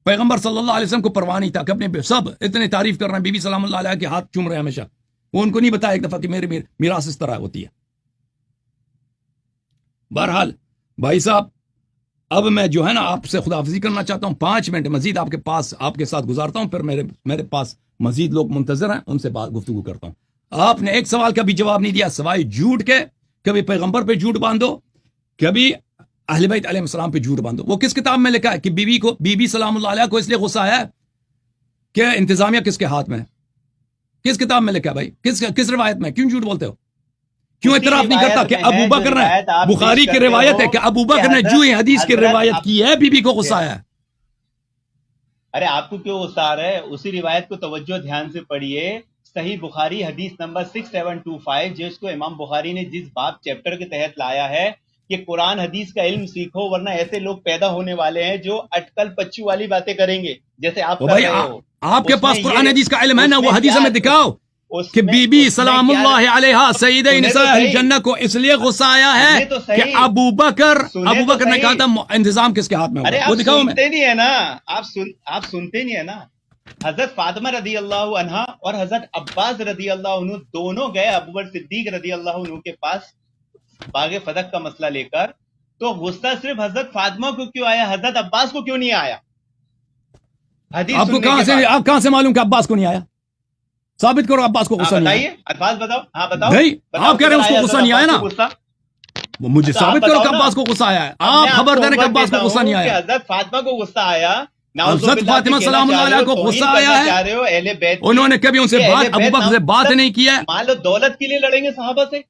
Speaker 2: پیغمبر صلی اللہ علیہ وسلم کو پرواہ نہیں تھا کہ اپنے سب اتنے تعریف کر رہے ہیں, بی بی سلام اللہ علیہ کے ہاتھ چوم رہے ہیں ہمیشہ, وہ ان کو نہیں بتایا ایک دفعہ کہ میری میراث اس طرح ہوتی ہے. بہرحال بھائی صاحب, اب میں جو ہے نا آپ سے خداحافظی کرنا چاہتا ہوں, 5 منٹ مزید آپ کے ساتھ گزارتا ہوں, پھر میرے پاس مزید لوگ منتظر ہیں, ان سے گفتگو کرتا ہوں. آپ نے ایک سوال کا بھی جواب نہیں دیا, سوائے جھوٹ کے. کبھی پیغمبر پہ جھوٹ باندھو, کبھی اہل بیت علیہ السلام پہ جھوٹ باندھو. وہ کس کتاب میں لکھا ہے کہ بی بی سلام اللہ علیہ کو اس لیے غصہ آیا کہ انتظامیہ کس کے ہاتھ میں ہے؟ کس کتاب میں لکھا ہے بھائی؟ کس روایت میں؟ کیوں جھوٹ بولتے ہو؟ کیوں اعتراف نہیں کرتا کہ ابو بکر نے, بخاری کی روایت ہے کہ ابو بکر نے جو حدیث کی روایت کی ہے بی بی کو غصہ آیا ہے.
Speaker 1: ارے آپ کو کیوں غصہ آ رہا ہے؟ اسی روایت کو توجہ دھیان سے پڑھیے. صحیح بخاری حدیث نمبر 6725, جس کو امام بخاری نے جس باب چیپٹر کے تحت لایا ہے کہ قرآن حدیث کا علم سیکھو, ورنہ ایسے لوگ پیدا ہونے والے ہیں جو اٹکل پچو والی باتیں کریں گے جیسے آپ کر رہے ہو.
Speaker 2: آپ کے پاس قرآن حدیث کا علم ہے نا, وہ حدیث میں دکھاؤ کہ بی بی سلام اللہ علیہا سیدہ نساء اہل جنہ کو اس لیے غصہ آیا ہے کہ ابو بکر نے کہا تھا انتظام کس کے ہاتھ میں ہوگا. وہ دکھاؤ. میں
Speaker 1: سنتے نہیں ہے نا, آپ سنتے نہیں ہے نا. حضرت فاطمہ رضی اللہ عنہا اور حضرت عباس رضی اللہ عنہ دونوں گئے ابو بکر صدیق رضی اللہ عنہ کے پاس باغ فتح کا مسئلہ لے کر, تو غصہ صرف حضرت فاطمہ کو کیوں آیا, حضرت عباس کو کیوں نہیں آیا؟
Speaker 2: آپ کو کہاں سے معلوم کہ عباس کو نہیں آیا؟ ثابت کرو عباس کو غصہ نہیں آیا.
Speaker 1: الفاظ بتاؤ. ہاں بتاؤ.
Speaker 2: نہیں, آپ کہہ رہے ہیں اس کو غصہ نہیں آیا نا, مجھے ثابت کرو کہ عباس کو غصہ آیا ہے. آپ خبر دیں کہ عباس کو غصہ نہیں آیا.
Speaker 1: حضرت فاطمہ کو غصہ آیا,
Speaker 2: حضرت فاطمہ سلام اللہ علیہ کو غصہ آیا ہے. انہوں نے کبھی ان سے بات, ابو بکر سے بات نہیں کی ہے.
Speaker 1: مان لو دولت کے لیے لڑیں گے صحابہ سے,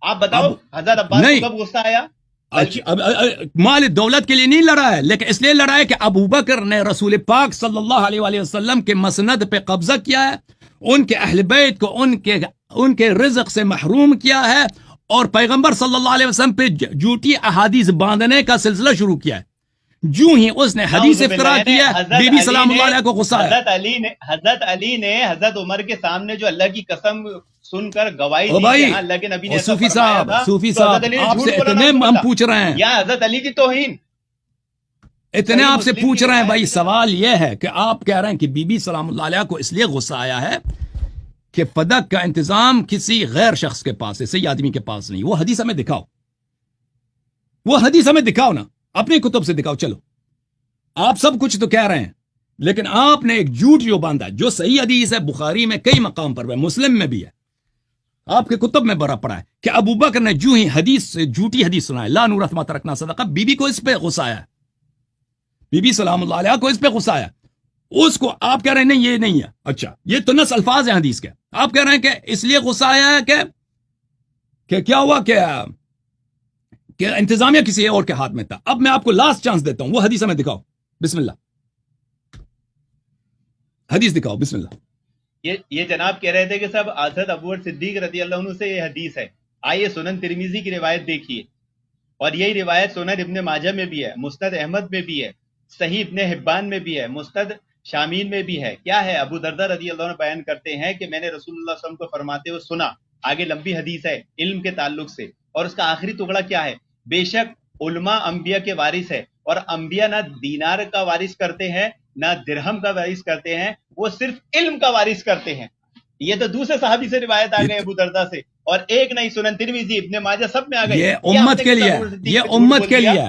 Speaker 1: آپ بتاؤ حضرت عباس کو کب غصہ آیا؟
Speaker 2: مال دولت کے لیے نہیں لڑا ہے، لیکن اس لیے لڑا ہے کہ ابو بکر نے رسول پاک صلی اللہ علیہ وآلہ وسلم کے مسند پہ قبضہ کیا ہے، ان کے اہل بیت کو ان کے رزق سے محروم کیا ہے، اور پیغمبر صلی اللہ علیہ وسلم پہ جھوٹی احادیث باندھنے کا سلسلہ شروع کیا ہے۔ جو ہی اس نے حدیث افترا کیا، بی بی سلام اللہ علیہ کو غصہ ہے۔
Speaker 1: حضرت علی نے حضرت عمر کے سامنے جو اللہ کی قسم سن کر گواہی دی کہ ہاں اللہ کے نبی نے ایسا فرمایا تھا،
Speaker 2: صوفی
Speaker 1: تو
Speaker 2: صاحب
Speaker 1: حضرت علی نے
Speaker 2: آپ
Speaker 1: جھوٹ
Speaker 2: سے
Speaker 1: بولنا
Speaker 2: اتنے
Speaker 1: شروع
Speaker 2: ہم
Speaker 1: کیا۔
Speaker 2: پوچھ رہے ہیں،
Speaker 1: یا حضرت علی کی توہین،
Speaker 2: اتنے آپ سے
Speaker 1: مسلم
Speaker 2: پوچھ
Speaker 1: کی
Speaker 2: رہے ہیں
Speaker 1: روایت
Speaker 2: بھائی،
Speaker 1: ہے۔
Speaker 2: سوال یہ ہے کہ آپ کہہ رہے ہیں کہ بی بی سلام اللہ علیہ کو اس لیے غصہ آیا ہے کہ فدق کا انتظام کسی غیر شخص کے پاس ہے، صحیح آدمی کے پاس نہیں۔ وہ حدیث ہمیں دکھاؤ، وہ حدیث ہمیں دکھاؤ نا، اپنی کتب سے دکھاؤ۔ چلو آپ سب کچھ تو کہہ رہے ہیں، لیکن آپ نے ایک جھوٹ جو باندھا، جو صحیح حدیث ہے، بخاری میں کئی مقام پر ہے، مسلم میں بھی ہے، آپ کے کتب میں بھرا پڑا ہے کہ ابو بکر نے جو ہی حدیث سے جھوٹی حدیث سنائے، لا نورث ما ترکنا صدقہ، بی بی کو اس پہ غصہ آیا، بی بی سلام اللہ علیہ کو اس پہ غصہ آیا، اس کو آپ کہہ رہے ہیں نہیں یہ نہیں ہے۔ اچھا، یہ تو نص الفاظ ہیں حدیث کے، آپ کہہ رہے ہیں کہ اس لیے غصہ آیا ہے کہ کیا ہوا کہ انتظامیہ کسی اور کے ہاتھ میں تھا۔ اب میں آپ کو لاسٹ چانس دیتا ہوں، وہ حدیث ہمیں دکھاؤ، بسم اللہ، حدیث دکھاؤ، بسم اللہ۔
Speaker 1: یہ جناب کہہ رہے تھے کہ صاحب حضرت ابو بکر صدیق رضی اللہ عنہ سے یہ حدیث ہے۔ آئیے سنن ترمذی کی روایت دیکھیے، اور یہی روایت سنن ابن ماجہ میں بھی ہے، مسند احمد میں بھی ہے، صحیح ابن حبان میں بھی ہے، مسند شامین میں بھی ہے۔ کیا ہے؟ ابو دردہ رضی اللہ عنہ بیان کرتے ہیں کہ میں نے رسول اللہ صلی اللہ علیہ وسلم کو فرماتے ہوئے سنا، آگے لمبی حدیث ہے علم کے تعلق سے، اور اس کا آخری ٹکڑا کیا ہے؟ بے شک علماء انبیاء کے وارث ہے، اور انبیاء نہ دینار کا وارث کرتے ہیں نہ درہم کا وارث کرتے ہیں، وہ صرف علم کا وارث کرتے ہیں۔ یہ تو دوسرے صحابی سے روایت آ گئے ابو دردہ سے، اور ایک نہیں، سنن ترمذی ابن ماجہ سب میں آ گئے۔
Speaker 2: یہ امت کے لیے، یہ امت کے لیے،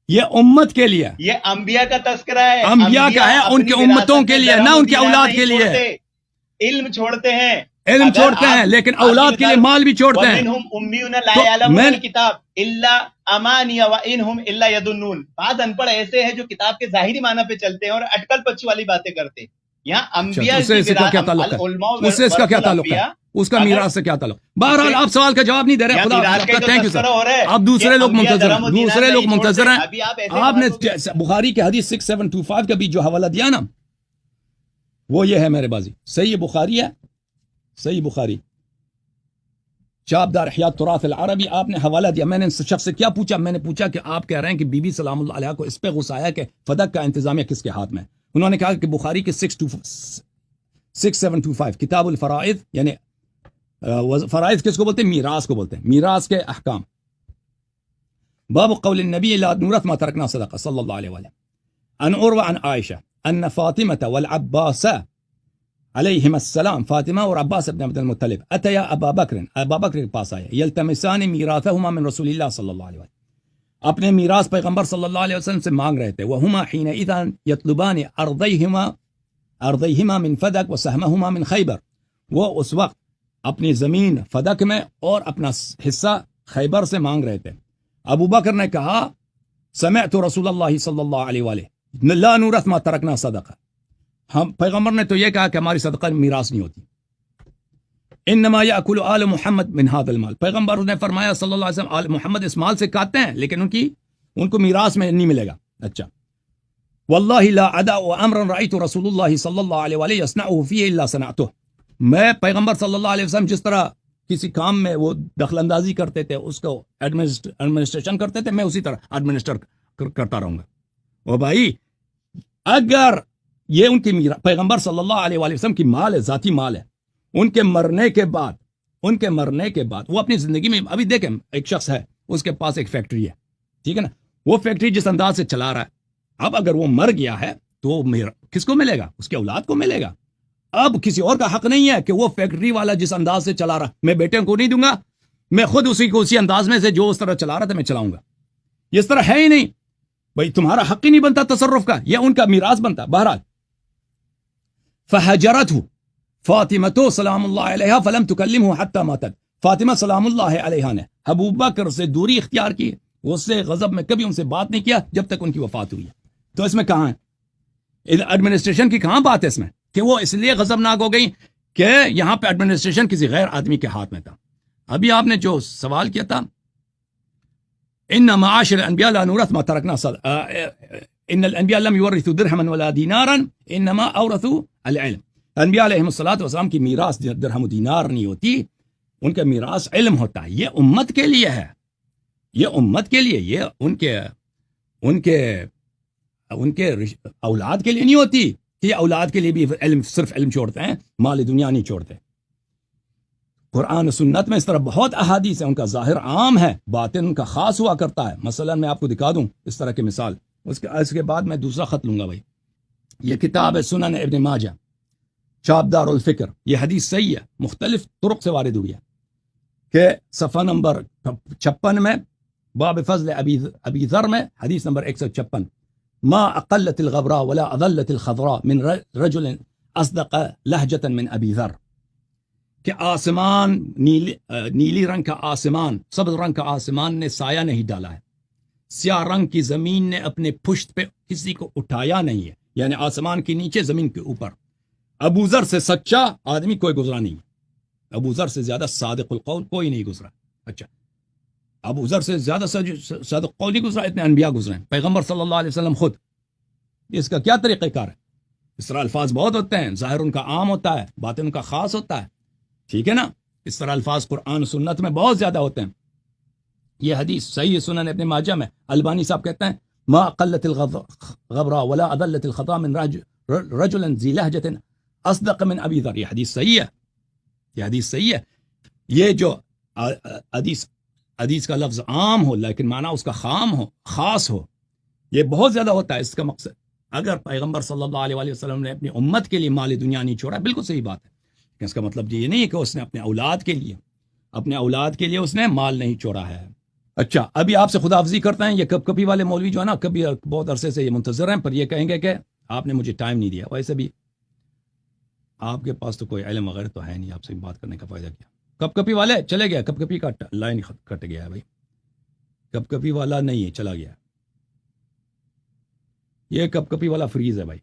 Speaker 2: یہ امت کے لیے،
Speaker 1: یہ انبیاء کا تذکرہ ہے،
Speaker 2: انبیاء کا ہے، ان کے امتوں کے لیے، نہ ان کے اولاد کے لیے۔
Speaker 1: علم چھوڑتے ہیں،
Speaker 2: علم چھوڑتے ہیں، لیکن اولاد کے لیے مال بھی چھوڑتے ہیں۔
Speaker 1: وَمِنْهُمْ أُمِّيُّونَ لَا يَعْلَمُونَ الْكِتَابَ إِلَّا أَمَانِيَ وَإِنْهُمْ إِلَّا يَظُنُّونَ۔ بعض ان پڑھ ایسے ہیں جو کتاب کے ظاہری معنی پہ چلتے ہیں اور اٹکل پچی والی باتیں کرتے ہیں۔ یہاں انبیاء
Speaker 2: اس سے کیا تعلق ہے؟ اس سے اس کا کیا تعلق ہے؟ اس کا میراث سے کیا تعلق؟ بہرحال آپ سوال کا جواب نہیں دے رہے، خدا آپ کا تھینک یو سر۔ آپ دوسرے لوگ منتظر ہیں، دوسرے لوگ منتظر ہیں۔ آپ نے بخاری کے حدیث 6725 کا بھی جو حوالہ دیا نا، وہ یہ ہے میرے بازی، صحیح بخاری ہے، صحیح بخاری، چابدار احیاء تراث العربی، آپ نے حوالہ دیا۔ میں نے شخص سے کیا پوچھا؟ میں نے پوچھا کہ آپ کہہ رہے ہیں کہ بی بی سلام اللہ علیہ کو اس پہ غصہ آیا کہ فدق کا انتظامیہ کس کے ہاتھ میں ہے؟ انہوں نے کہا کہ بخاری کے 6725 کتاب الفرائض، یعنی فرائض کس کو بولتے ہیں؟ میراث کو بولتے ہیں، میراث کے احکام، باب قول النبی لا نورث ما ترکنا صدقہ صلی اللہ علیہ وآلہ، عن عروہ عن عائشہ ان فاطمة والعباس علیہم السلام، فاطمہ اور عباس ابن عبد المطلب، اتیا ابا بکر کے پاس آئے، یلتمسان میراثہما من رسول اللہ صلی اللہ علیہ وآلہ، اپنے میراث پیغمبر صلی اللہ علیہ وسلم سے مانگ رہے تھے، وہما حینئذ یطلبان ارضیہما من فدک وسہمہما من خیبر، وہ اس وقت اپنی زمین فدک میں اور اپنا حصہ خیبر سے مانگ رہے تھے۔ ابو بکر نے کہا سمعت رسول اللہ صلی اللہ علیہ وآلہ لا نورث ما ترکنا صدقہ، ہم پیغمبر نے تو یہ کہا کہ ہماری صدقہ میراث نہیں ہوتی، انما یاکل آل محمد من هذا المال، پیغمبر نے فرمایا صلی اللہ علیہ وسلم آل محمد اس مال سے کھاتے ہیں لیکن ان کو میراث میں نہیں ملے گا۔ اچھا، واللہ لا ادع امرا رأیت رسول اللہ صلی اللہ علیہ وآلہ یصنعه فیہ الا صنعته، میں پیغمبر صلی اللہ علیہ وسلم جس طرح کسی کام میں وہ دخل اندازی کرتے تھے، اس کو ایڈمنسٹریشن کرتے تھے، میں اسی طرح ایڈمنسٹر کرتا رہوں گا۔ وہ بھائی اگر یہ ان کی پیغمبر صلی اللہ علیہ وآلہ وسلم کی مال ہے، ذاتی مال ہے، ان کے مرنے کے بعد وہ اپنی زندگی میں، ابھی دیکھیں ایک شخص ہے، اس کے پاس ایک فیکٹری ہے، ٹھیک ہے نا، وہ فیکٹری جس انداز سے چلا رہا ہے، اب اگر وہ مر گیا ہے تو کس کو ملے گا؟ اس کے اولاد کو ملے گا۔ اب کسی اور کا حق نہیں ہے کہ وہ فیکٹری والا جس انداز سے چلا رہا میں بیٹے کو نہیں دوں گا، میں خود اسی انداز میں سے جو اس طرح چلا رہا تھا میں چلاؤں گا، یہ اس طرح ہے ہی نہیں بھائی، تمہارا حق ہی نہیں بنتا تصرف کا، یہ ان کا میراث بنتا۔ بہرحال فہجرتہ فاطمہ سلام اللہ علیہ فلم تکلمہ حتی ماتت، فاطمہ سلام اللہ علیہ نے ابو بکر سے دوری اختیار کی، اس سے غضب میں کبھی ان سے بات نہیں کیا جب تک ان کی وفات ہوئی ہے۔ تو اس میں کہاں ہے ایڈمنسٹریشن کی، کہاں بات ہے اس میں کہ وہ اس لیے غضبناک ہو گئی کہ یہاں پہ ایڈمنسٹریشن کسی غیر آدمی کے ہاتھ میں تھا۔ ابھی آپ نے جو سوال کیا تھا إن معاشر الأنبياء لا نورث ما تركنا إن الأنبياء لم يورثوا درهما ولا دينارا إنما أورثوا العلم. انبیاء علیہ الصلوۃ والسلام کی میراث درہم و دینار نہیں ہوتی، ان کا میراث علم ہوتا ہے. یہ امت کے لیے ہے، یہ امت کے لیے، یہ ان کے اولاد کے لیے نہیں ہوتی کہ یہ اولاد کے لیے بھی صرف علم چھوڑتے ہیں، مال دنیا نہیں چھوڑتے. قرآن و سنت میں اس طرح بہت احادیث ہیں، ان کا ظاہر عام ہے، باطن ان کا خاص ہوا کرتا ہے. مثلا میں آپ کو دکھا دوں اس طرح کی مثال، اس کے بعد میں دوسرا خط لوں گا. بھائی یہ کتاب ہے سنن ابن ماجہ، چاپ دار الفکر. یہ حدیث صحیح ہے، مختلف طرق سے وارد ہوئی ہے کہ صفحہ نمبر 56 میں باب فضل ابی ذر میں حدیث نمبر 156، ما اقلت الغبراء ولا اضلت الخضراء من رجل اصدق لہجة من ابی ذر، کہ آسمان نیلی رنگ کا آسمان، سبز رنگ کا آسمان نے سایہ نہیں ڈالا ہے، سیاہ رنگ کی زمین نے اپنے پشت پہ کسی کو اٹھایا نہیں ہے، یعنی آسمان کے نیچے زمین کے اوپر. ابو ذر سے سچا آدمی کوئی گزرا نہیں، ابو ذر سے زیادہ صادق القول کوئی نہیں گزرا. اچھا، ابو ذر سے زیادہ صادق قول نہیں گزرا، اتنے انبیاء گزرے ہیں، پیغمبر صلی اللہ علیہ وسلم خود. اس کا کیا طریقہ کار ہے؟ اس طرح الفاظ بہت ہوتے ہیں، ظاہر ان کا عام ہوتا ہے، باطن ان کا خاص ہوتا ہے، ٹھیک ہے نا. اس طرح الفاظ قرآن و سنت میں بہت زیادہ ہوتے ہیں. یہ حدیث صحیح سنن ابن ماجہ میں البانی صاحب کہتے ہیں ما قلت الغبراء ولا اضلت الخطا من رجل ذی لہجة اصدق من ابی ذر. یہ حدیث صحیح ہے، یہ حدیث صحیح ہے. یہ جو حدیث کا لفظ عام ہو لیکن معنی اس کا خاص ہو، یہ بہت زیادہ ہوتا ہے. اس کا مقصد اگر پیغمبر صلی اللہ علیہ وسلم نے اپنی امت کے لیے مال دنیا نہیں چھوڑا، بالکل صحیح بات ہے، لیکن اس کا مطلب یہ نہیں ہے کہ اس نے اپنے اولاد کے لیے اس نے مال نہیں چھوڑا ہے. اچھا، ابھی آپ سے خدا حافظی کرتے ہیں. یہ کبھی والے مولوی جو ہے نا، کبھی بہت عرصے سے یہ منتظر ہیں، پر یہ کہیں گے کہ آپ نے مجھے ٹائم نہیں دیا. ویسے بھی آپ کے پاس تو کوئی علم وغیرہ تو ہے نہیں، آپ سے بات کرنے کا فائدہ کیا. کپی والے چلے گیا، کپی کا لائن کٹ گیا ہے بھائی، کپی والا نہیں ہے، چلا گیا. یہ کپی والا فریز ہے بھائی.